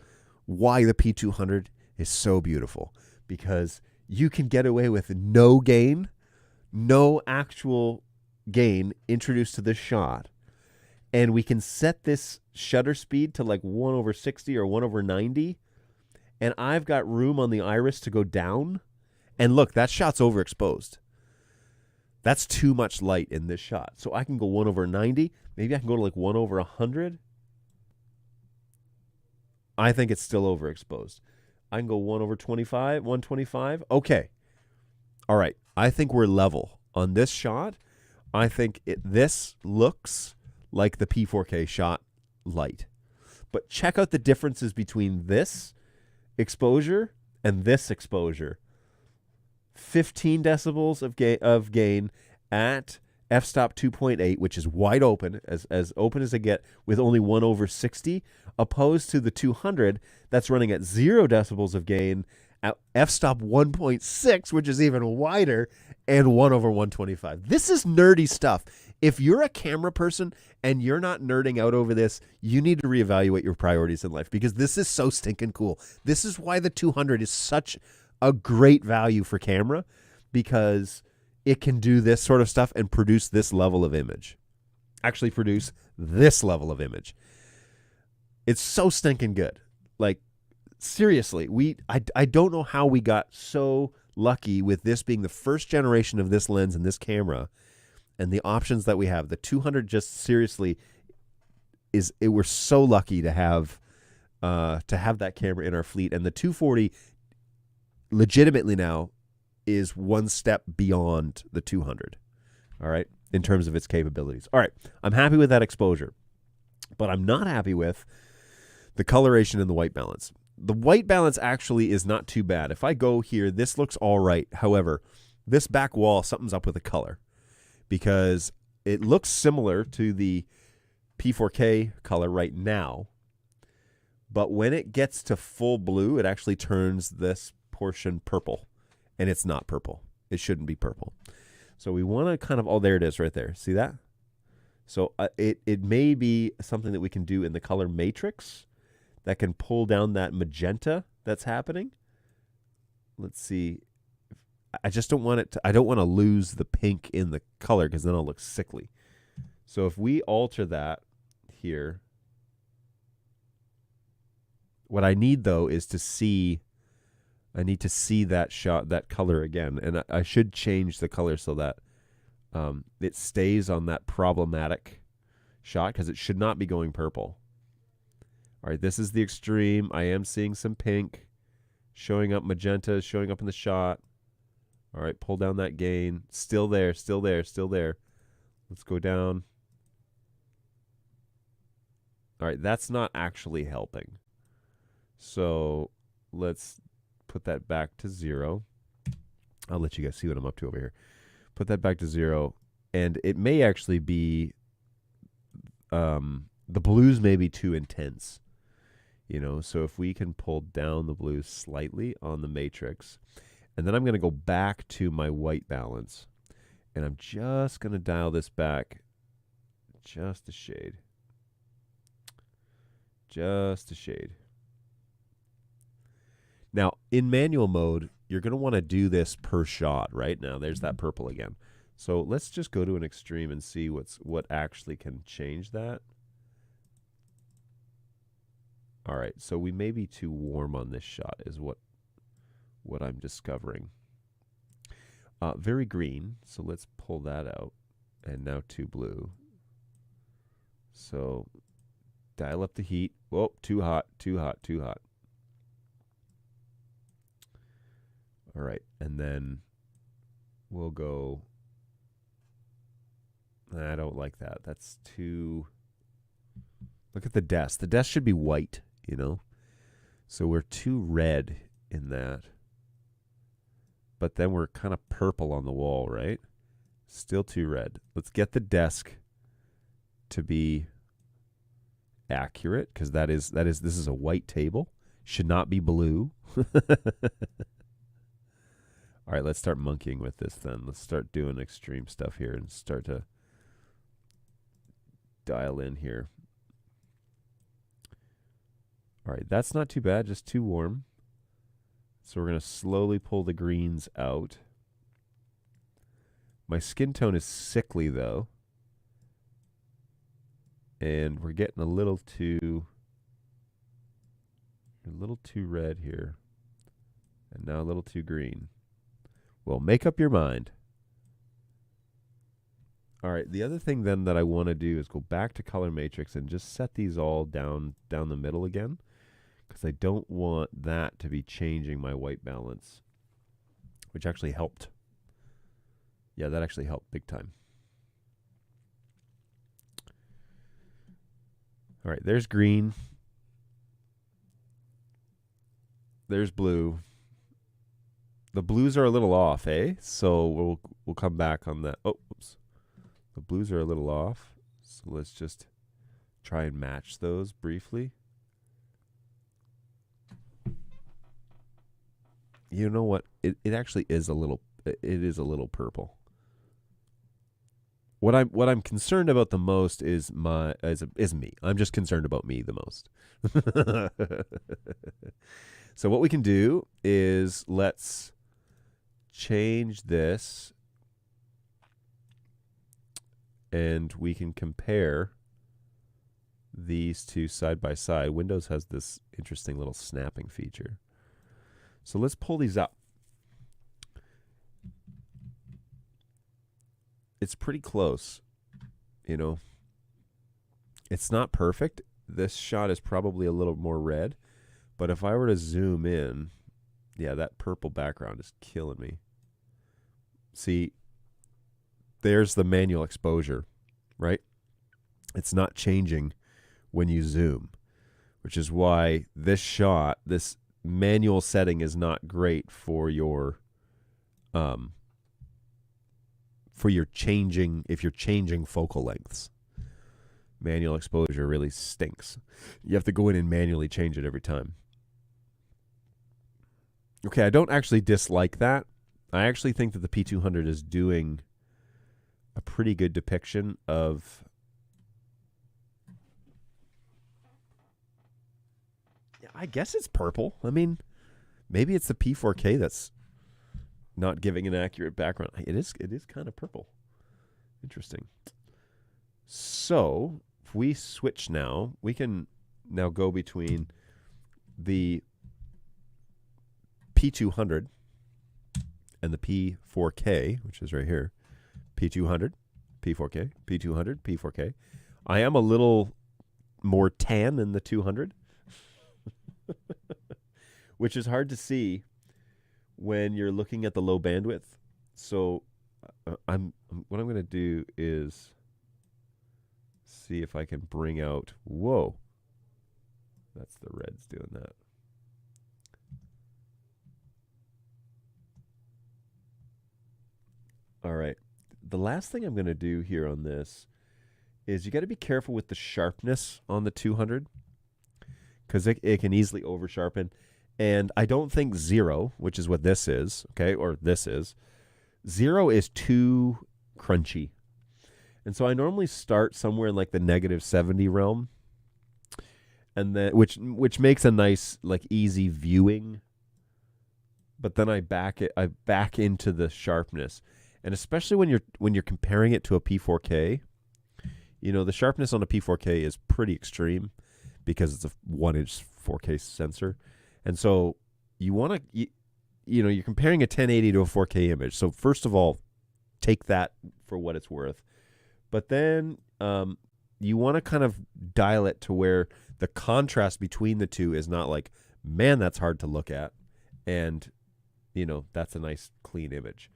why the P200 is so beautiful, because you can get away with no gain, no actual gain introduced to this shot, and we can set this shutter speed to like 1/60 or 1/90, and I've got room on the iris to go down, and look, that shot's overexposed. That's too much light in this shot. So I can go 1/90, maybe I can go to like 1/100. I think it's still overexposed. I can go 1/25, 125. Okay. All right. I think we're level on this shot. I think this looks like the P4K shot light. But check out the differences between this exposure and this exposure. 15 decibels of gain at f-stop 2.8, which is wide open, as open as I get, with only 1/60, opposed to the 200 that's running at 0 decibels of gain at f-stop 1.6, which is even wider, and 1/125. This is nerdy stuff. If you're a camera person and you're not nerding out over this, you need to reevaluate your priorities in life, because this is so stinking cool. This is why the 200 is such a great value for camera, because it can do this sort of stuff and produce this level of image. Actually produce this level of image. It's so stinking good. Like, seriously, I don't know how we got so lucky with this being the first generation of this lens and this camera and the options that we have. The 200 just seriously we're so lucky to have that camera in our fleet, and the 240 legitimately now is one step beyond the 200, all right, in terms of its capabilities. All right, I'm happy with that exposure, but I'm not happy with the coloration and the white balance. The white balance actually is not too bad. If I go here, this looks all right. However, this back wall, something's up with the color, because it looks similar to the P4K color right now, but when it gets to full blue, it actually turns this portion purple. And it's not purple. It shouldn't be purple. So we want to kind of, oh, there it is right there. See that? So it may be something that we can do in the color matrix that can pull down that magenta that's happening. Let's see. I just don't want it to, I don't want to lose the pink in the color, because then it'll look sickly. So if we alter that here, what I need though is to see, I need to see that shot, that color again. And I should change the color so that it stays on that problematic shot, because it should not be going purple. All right, this is the extreme. I am seeing some pink showing up, magenta showing up in the shot. All right, pull down that gain. Still there, still there, still there. Let's go down. All right, that's not actually helping. So let's put that back to 0. I'll let you guys see what I'm up to over here. Put that back to 0, and it may actually be the blues may be too intense, you know. So if we can pull down the blues slightly on the matrix, and then I'm going to go back to my white balance, and I'm just going to dial this back just a shade, just a shade. Now, in manual mode, you're going to want to do this per shot. Right now, there's that purple again. So let's just go to an extreme and see what actually can change that. All right, so we may be too warm on this shot is what I'm discovering. Very green, so let's pull that out. And now too blue. So dial up the heat. Whoa, too hot, too hot, too hot. All right, and then we'll go, I don't like that. That's too, look at the desk. The desk should be white, you know? So we're too red in that. But then we're kind of purple on the wall, right? Still too red. Let's get the desk to be accurate, because this is a white table. should not be blue. All right, let's start monkeying with this then. Let's start doing extreme stuff here and start to dial in here. All right, that's not too bad, just too warm. So we're going to slowly pull the greens out. My skin tone is sickly, though. And we're getting a little too red here. And now a little too green. Well, make up your mind. All right, the other thing then that I want to do is go back to color matrix and just set these all down the middle again, because I don't want that to be changing my white balance, which actually helped. Yeah, that actually helped big time. All right, there's green. There's blue. The blues are a little off, eh? So we'll come back on that. Oh, oops. The blues are a little off. So let's just try and match those briefly. You know what? It actually is a little purple. What I'm concerned about the most is me. I'm just concerned about me the most. So what we can do is let's change this, and we can compare these two side by side. Windows has this interesting little snapping feature. So let's pull these up. It's pretty close, you know. It's not perfect. This shot is probably a little more red, but if I were to zoom in, yeah, that purple background is killing me. See, there's the manual exposure, right? It's not changing when you zoom, which is why this shot, this manual setting is not great for your changing, if you're changing focal lengths. Manual exposure really stinks. You have to go in and manually change it every time. Okay, I don't actually dislike that. I actually think that the P200 is doing a pretty good depiction of... I guess it's purple. I mean, maybe it's the P4K that's not giving an accurate background. It is kind of purple. Interesting. So, if we switch now, we can now go between the P200 and the P4K, which is right here. P200, P4K, P200, P4K. I am a little more tan in the 200, which is hard to see when you're looking at the low bandwidth. So what I'm going to do is see if I can bring out, whoa, that's the reds doing that. All right. The last thing I'm going to do here on this is you got to be careful with the sharpness on the 200, because it can easily over sharpen. And I don't think 0, which is what this is, okay, or this is, 0 is too crunchy. And so I normally start somewhere in like the -70 realm, and then which makes a nice, like, easy viewing. But then I back into the sharpness. And especially when you're comparing it to a P4K, you know, the sharpness on a P4K is pretty extreme because it's a 1-inch 4K sensor. And so you want to, you know, you're comparing a 1080 to a 4K image. So first of all, take that for what it's worth. But then you want to kind of dial it to where the contrast between the two is not like, man, that's hard to look at, and, you know, that's a nice clean image.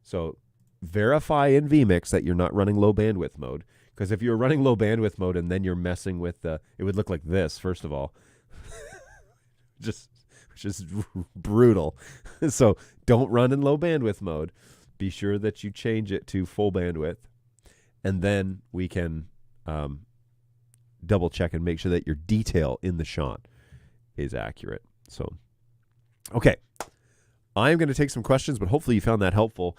So verify in vMix that you're not running low bandwidth mode, because if you're running low bandwidth mode and then you're messing with it would look like this, first of all. Just brutal. So don't run in low bandwidth mode. Be sure that you change it to full bandwidth, and then we can double check and make sure that your detail in the shot is accurate. So, okay. I'm going to take some questions, but hopefully you found that helpful.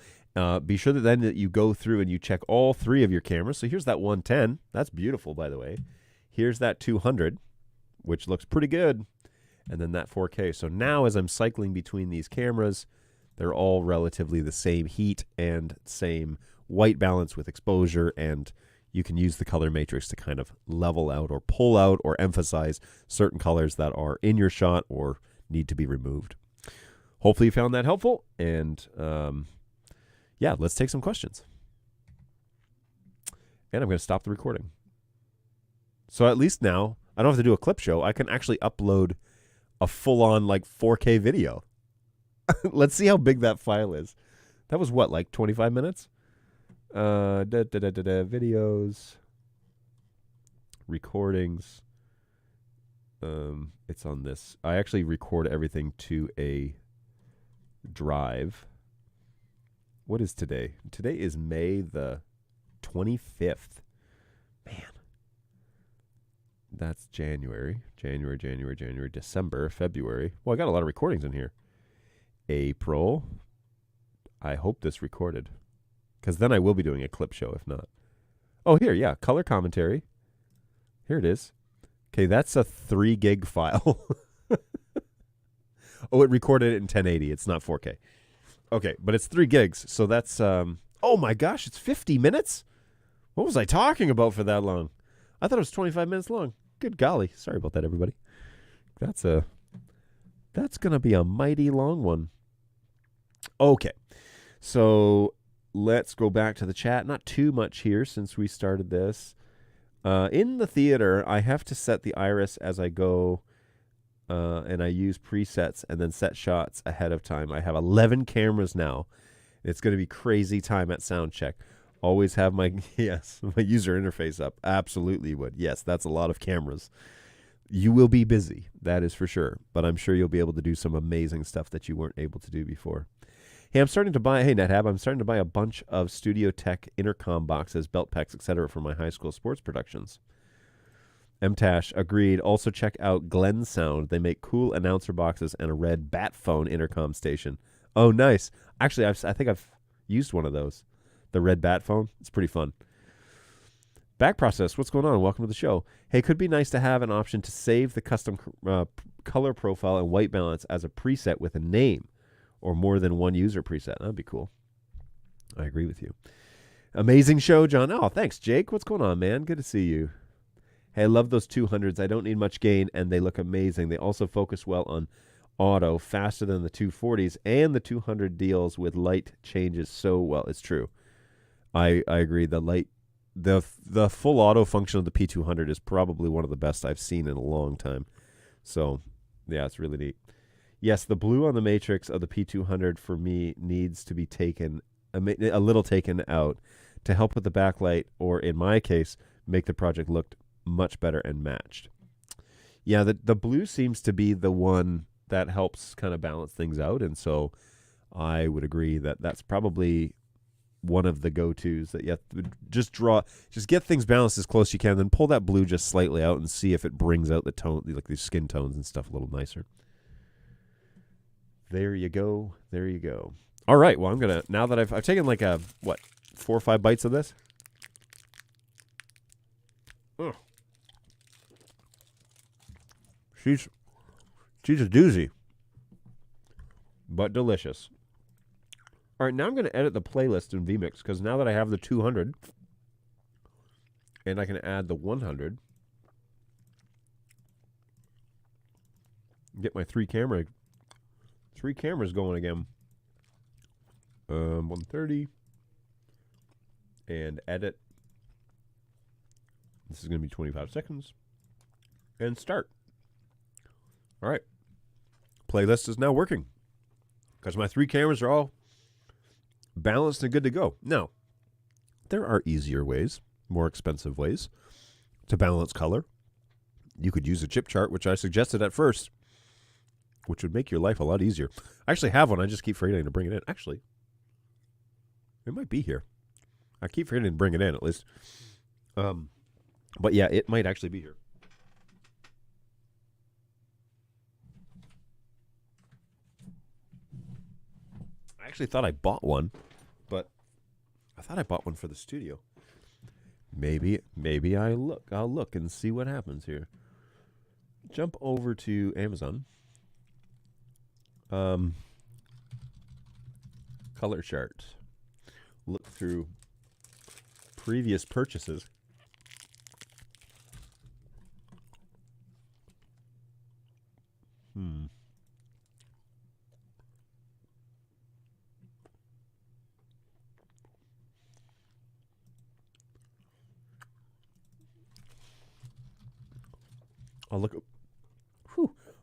Be sure that you go through and you check all 3 of your cameras. So here's that 110. That's beautiful, by the way. Here's that 200, which looks pretty good. And then that 4K. So now as I'm cycling between these cameras, they're all relatively the same heat and same white balance with exposure, and you can use the color matrix to kind of level out or pull out or emphasize certain colors that are in your shot or need to be removed. Hopefully you found that helpful, and yeah, let's take some questions. And I'm going to stop the recording. So at least now, I don't have to do a clip show. I can actually upload a full-on, like, 4K video. Let's see how big that file is. That was what, like 25 minutes? Videos. Recordings. It's on this. I actually record everything to a drive. What is today? Today is May the 25th. Man. That's January, December, February. Well, I got a lot of recordings in here. April. I hope this recorded, because then I will be doing a clip show if not. Oh, here, yeah, color commentary. Here it is. Okay, that's a 3 gig file. Oh, it recorded it in 1080. It's not 4K. Okay, but it's 3 gigs, so that's, oh my gosh, it's 50 minutes? What was I talking about for that long? I thought it was 25 minutes long. Good golly. Sorry about that, everybody. That's going to be a mighty long one. Okay, so let's go back to the chat. Not too much here since we started this. In the theater, I have to set the iris as I go, and I use presets and then set shots ahead of time. I have 11 cameras now. It's going to be crazy time at sound check. Always have my my user interface up. Absolutely would. Yes, that's a lot of cameras. You will be busy, that is for sure. But I'm sure you'll be able to do some amazing stuff that you weren't able to do before. Hey, NetHab, I'm starting to buy a bunch of Studio Tech intercom boxes, belt packs, etc. for my high school sports productions. MTash, agreed. Also check out Glen Sound. They make cool announcer boxes and a red bat phone intercom station. Oh, nice. Actually, I think I've used one of those. The red bat phone. It's pretty fun. Back process. What's going on? Welcome to the show. Hey, could be nice to have an option to save the custom color profile and white balance as a preset with a name or more than one user preset. That'd be cool. I agree with you. Amazing show, John. Oh, thanks, Jake. What's going on, man? Good to see you. Hey, I love those 200s. I don't need much gain, and they look amazing. They also focus well on auto, faster than the 240s, and the 200 deals with light changes so well. It's true. I agree. The light, the full auto function of the P200 is probably one of the best I've seen in a long time. So, yeah, it's really neat. Yes, the blue on the matrix of the P200 for me needs to be taken a little taken out to help with the backlight, or in my case, make the project look much better and matched. Yeah, the blue seems to be the one that helps kind of balance things out, and so I would agree that that's probably one of the go-tos, that you have to just get things balanced as close as you can, then pull that blue just slightly out and see if it brings out the tone, like these skin tones and stuff, a little nicer. There you go. There you go. All right. Well, I'm gonna, now that I've taken like 4 or 5 bites of this. Ugh. She's a doozy, but delicious. All right, now I'm going to edit the playlist in vMix, because now that I have the 200 and I can add the 100, get my 3 cameras going again. 130 and edit. This is going to be 25 seconds and start. All right. Playlist is now working because my 3 cameras are all balanced and good to go. Now, there are easier ways, more expensive ways to balance color. You could use a chip chart, which I suggested at first, which would make your life a lot easier. I actually have one. I just keep forgetting to bring it in. Actually, it might be here. I keep forgetting to bring it in, at least. But yeah, it might actually be here. actually thought I bought one, but I thought I bought one for the studio. Maybe I'll look and see what happens here. Jump over to Amazon. Color chart. Look through previous purchases. I'll look up.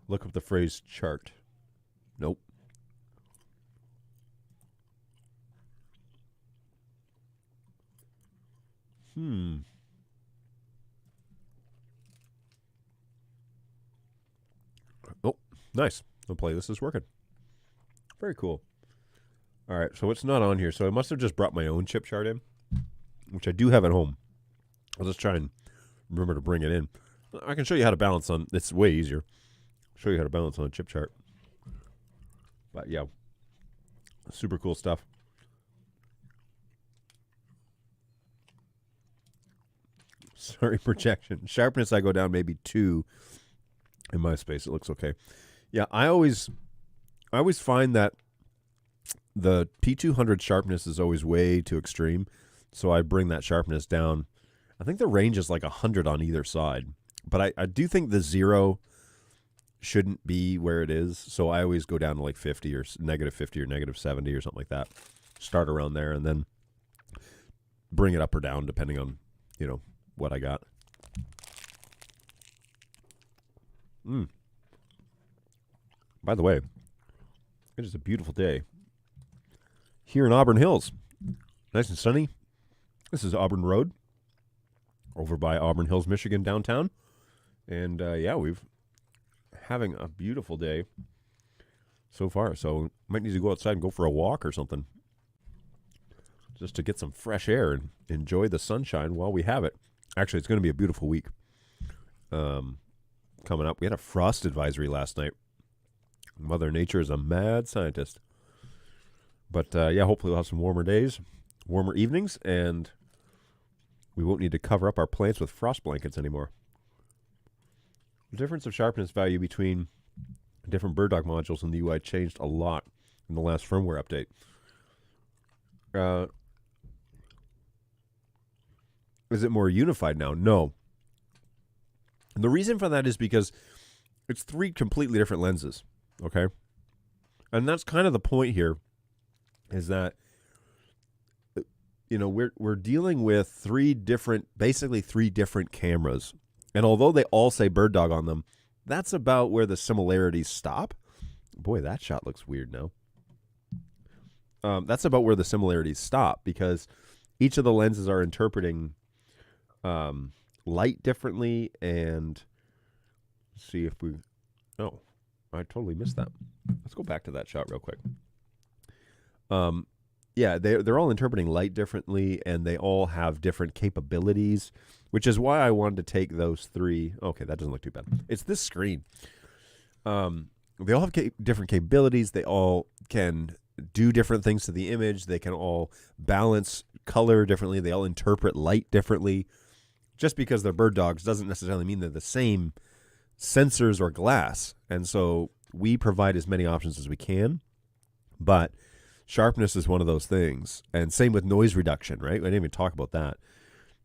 Look up the phrase chart. Nope. Oh, nice. The playlist is working. Very cool. All right, so it's not on here. So I must have just brought my own chip chart in, which I do have at home. I'll just try and remember to bring it in. I can show you how to balance on. It's way easier. Show you how to balance on a chip chart. But yeah, super cool stuff. Sorry, projection. Sharpness, I go down maybe 2 in my space. It looks okay. Yeah, I always find that the P200 sharpness is always way too extreme, so I bring that sharpness down. I think the range is like 100 on either side, but I do think the 0 shouldn't be where it is, so I always go down to like 50 or negative 50 or negative 70 or something like that. Start around there and then bring it up or down depending on, you know, what I got. By the way, it is a beautiful day here in Auburn Hills. Nice and sunny. This is Auburn Road over by Auburn Hills, Michigan, downtown. And yeah, we've having a beautiful day so far. So might need to go outside and go for a walk or something, just to get some fresh air and enjoy the sunshine while we have it. Actually, it's going to be a beautiful week coming up. We had a frost advisory last night. Mother Nature is a mad scientist. But yeah, hopefully we'll have some warmer days, warmer evenings, and we won't need to cover up our plants with frost blankets anymore. The difference of sharpness value between different BirdDog modules in the UI changed a lot in the last firmware update. Is it more unified now? No. And the reason for that is because it's 3 completely different lenses, okay? And that's kind of the point here, is that, you know, we're dealing with basically three different cameras. And although they all say BirdDog on them, that's about where the similarities stop. Boy, that shot looks weird now. That's about where the similarities stop, because each of the lenses are interpreting light differently. And let's see if we... Oh, I totally missed that. Let's go back to that shot real quick. Yeah, they're all interpreting light differently, and they all have different capabilities, which is why I wanted to take those 3. Okay, that doesn't look too bad. It's this screen. They all have different capabilities. They all can do different things to the image. They can all balance color differently. They all interpret light differently. Just because they're BirdDogs doesn't necessarily mean they're the same sensors or glass. And so we provide as many options as we can, but sharpness is one of those things. And same with noise reduction, right? I didn't even talk about that.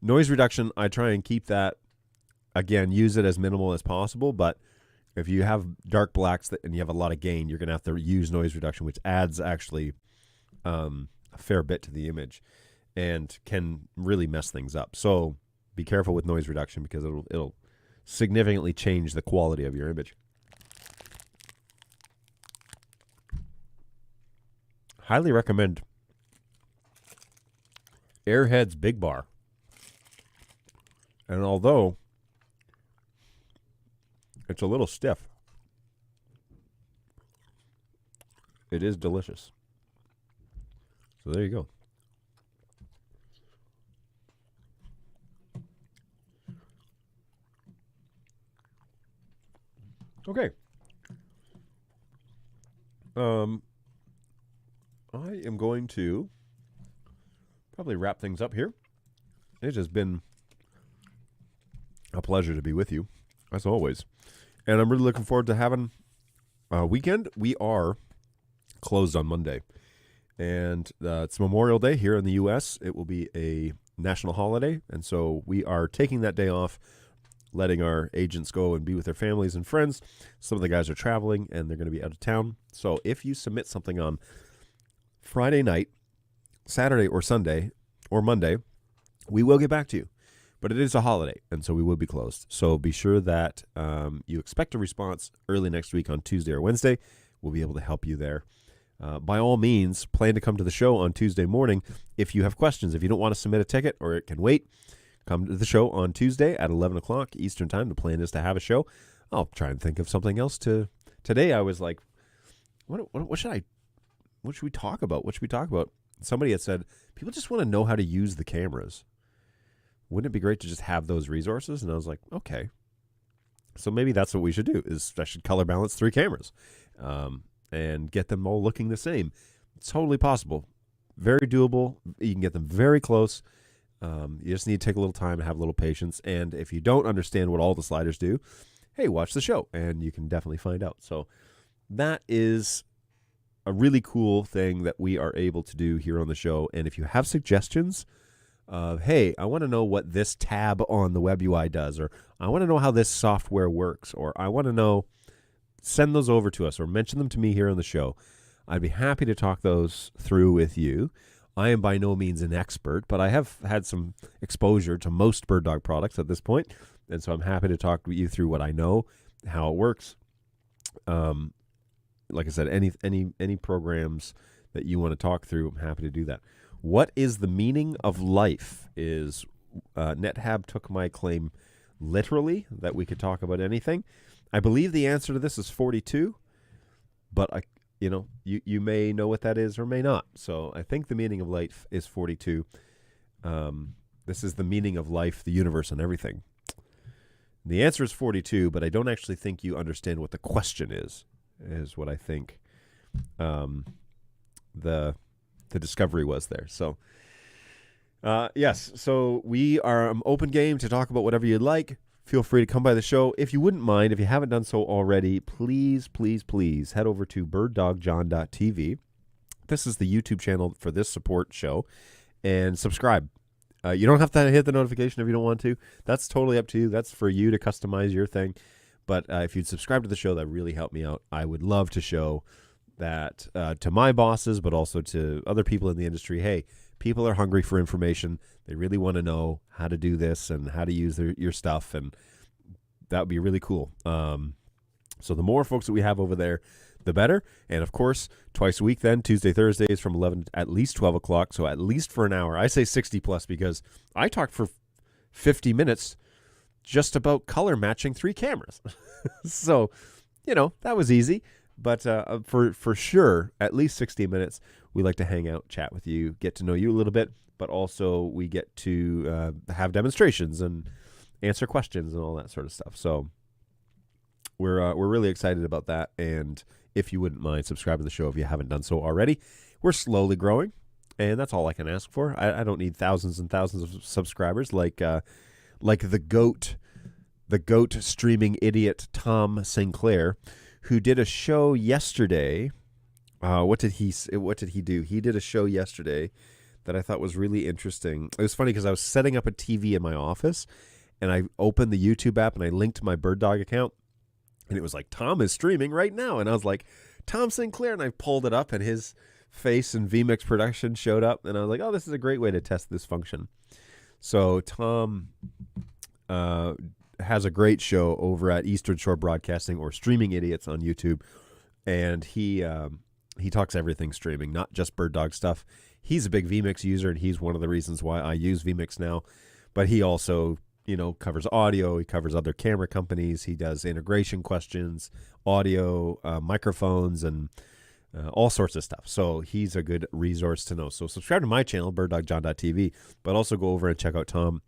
Noise reduction, I try and keep that, again, use it as minimal as possible. But if you have dark blacks and you have a lot of gain, you're going to have to use noise reduction, which adds actually a fair bit to the image and can really mess things up. So be careful with noise reduction, because it'll significantly change the quality of your image. Highly recommend Airhead's Big Bar. And although it's a little stiff, it is delicious. So there you go. Okay. I am going to probably wrap things up here. It has been a pleasure to be with you, as always. And I'm really looking forward to having a weekend. We are closed on Monday. And it's Memorial Day here in the U.S. It will be a national holiday. And so we are taking that day off, letting our agents go and be with their families and friends. Some of the guys are traveling, and they're going to be out of town. So if you submit something on Friday night, Saturday or Sunday or Monday, we will get back to you. But it is a holiday, and so we will be closed. So be sure that you expect a response early next week on Tuesday or Wednesday. We'll be able to help you there. By all means, plan to come to the show on Tuesday morning if you have questions. If you don't want to submit a ticket or it can wait, come to the show on Tuesday at 11 o'clock Eastern Time. The plan is to have a show. I'll try and think of something else to... Today I was like, what should we talk about? What should we talk about? Somebody had said, people just want to know how to use the cameras. Wouldn't it be great to just have those resources? And I was like, okay. So maybe that's what we should do, is I should color balance 3 cameras and get them all looking the same. It's totally possible. Very doable. You can get them very close. You just need to take a little time and have a little patience. And if you don't understand what all the sliders do, hey, watch the show, and you can definitely find out. So that is a really cool thing that we are able to do here on the show. And if you have suggestions of, hey, I want to know what this tab on the web UI does, or I want to know how this software works, or I want to know, send those over to us or mention them to me here on the show. I'd be happy to talk those through with you. I am by no means an expert, but I have had some exposure to most BirdDog products at this point, and so I'm happy to talk with you through what I know, how it works. Like I said, any programs that you want to talk through, I'm happy to do that. What is the meaning of life? Is NetHab took my claim literally that we could talk about anything. I believe the answer to this is 42, but you may know what that is or may not. So I think the meaning of life is 42. This is the meaning of life, the universe, and everything. The answer is 42, but I don't actually think you understand what the question is what I think the discovery was there. So, yes, so we are open game to talk about whatever you'd like. Feel free to come by the show. If you wouldn't mind, if you haven't done so already, please, please, please head over to birddogjohn.tv. This is the YouTube channel for this support show, and subscribe. You don't have to hit the notification if you don't want to. That's totally up to you. That's for you to customize your thing. But if you'd subscribe to the show, that really helped me out. I would love to show that to my bosses, but also to other people in the industry. Hey, people are hungry for information. They really want to know how to do this and how to use your stuff, and that would be really cool. So the more folks that we have over there, the better. And of course, twice a week then, Tuesday, Thursdays from 11 to at least 12 o'clock, so at least for an hour. I say 60 plus because I talked for 50 minutes just about color matching 3 cameras. So, that was easy. But for sure, at least 60 minutes, we like to hang out, chat with you, get to know you a little bit, but also we get to have demonstrations and answer questions and all that sort of stuff. So we're really excited about that. And if you wouldn't mind, subscribe to the show if you haven't done so already. We're slowly growing, and that's all I can ask for. I don't need thousands and thousands of subscribers like the goat streaming idiot Tom Sinclair, who did a show yesterday. What did he do? He did a show yesterday that I thought was really interesting. It was funny because I was setting up a TV in my office, and I opened the YouTube app and I linked my BirdDog account, and it was like, Tom is streaming right now. And I was like, Tom Sinclair, and I pulled it up, and his face and vMix production showed up, and I was like, oh, this is a great way to test this function. So Tom has a great show over at Eastern Shore Broadcasting, or Streaming Idiots on YouTube, and he talks everything streaming, not just BirdDog stuff. He's a big vMix user, and he's one of the reasons why I use vMix now. But he also, covers audio. He covers other camera companies. He does integration questions, audio, microphones, and all sorts of stuff. So he's a good resource to know. So subscribe to my channel, birddogjohn.tv, but also go over and check out Tom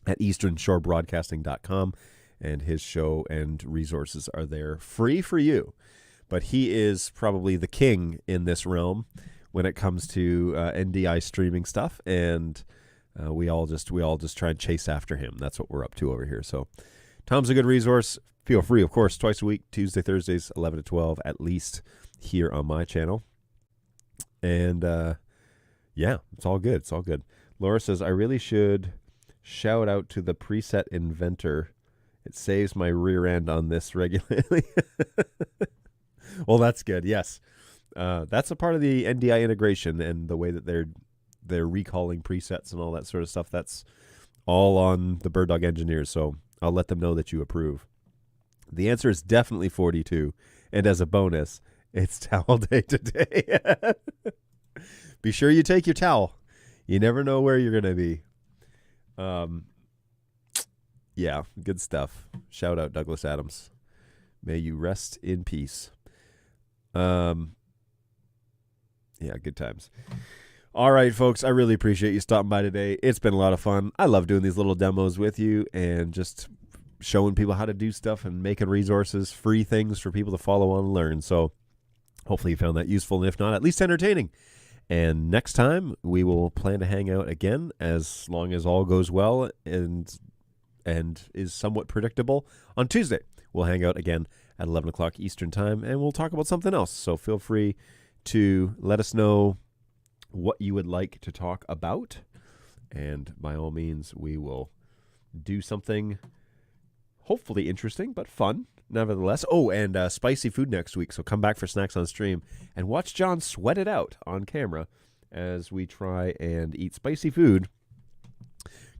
at easternshorebroadcasting.com, and his show and resources are there free for you. But he is probably the king in this realm when it comes to NDI streaming stuff, and we all just try and chase after him. That's what we're up to over here. So Tom's a good resource. Feel free, of course, twice a week, Tuesday, Thursdays, 11 to 12, at least here on my channel. And yeah, it's all good. It's all good. Laura says, I really should shout out to the preset inventor. It saves my rear end on this regularly. Well, that's good. Yes. That's a part of the NDI integration and the way that they're recalling presets and all that sort of stuff. That's all on the BirdDog engineers. So I'll let them know that you approve. The answer is definitely 42. And as a bonus, it's towel day today. Be sure you take your towel. You never know where you're going to be. Yeah, good stuff. Shout out Douglas Adams. May you rest in peace. Yeah, good times. All right, folks, I really appreciate you stopping by today. It's been a lot of fun. I love doing these little demos with you and just showing people how to do stuff and making resources, free things for people to follow on and learn. So hopefully you found that useful, and if not, at least entertaining. And next time, we will plan to hang out again, as long as all goes well and is somewhat predictable. On Tuesday, we'll hang out again at 11 o'clock Eastern Time, and we'll talk about something else. So feel free to let us know what you would like to talk about, and by all means, we will do something hopefully interesting but fun nevertheless. Oh, and spicy food next week, so come back for Snacks on Stream and watch John sweat it out on camera as we try and eat spicy food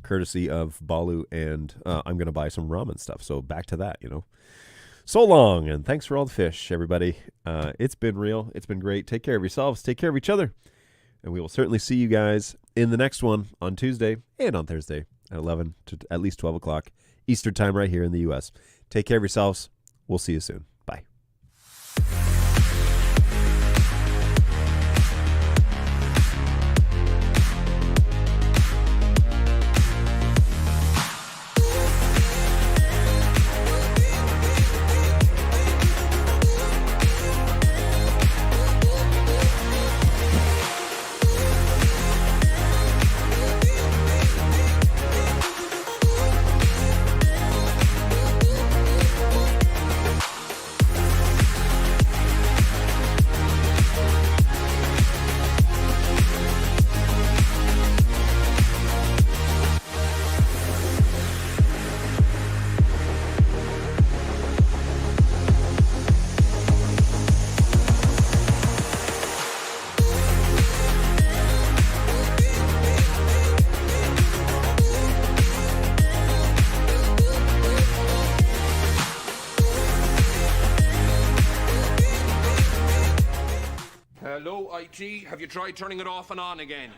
courtesy of Balu, and I'm going to buy some ramen stuff, so back to that, you know. So long, and thanks for all the fish, everybody. It's been real. It's been great. Take care of yourselves. Take care of each other. And we will certainly see you guys in the next one on Tuesday and on Thursday at 11 to at least 12 o'clock Eastern Time right here in the U.S. Take care of yourselves. We'll see you soon. Bye. Hello, IT. Have you tried turning it off and on again?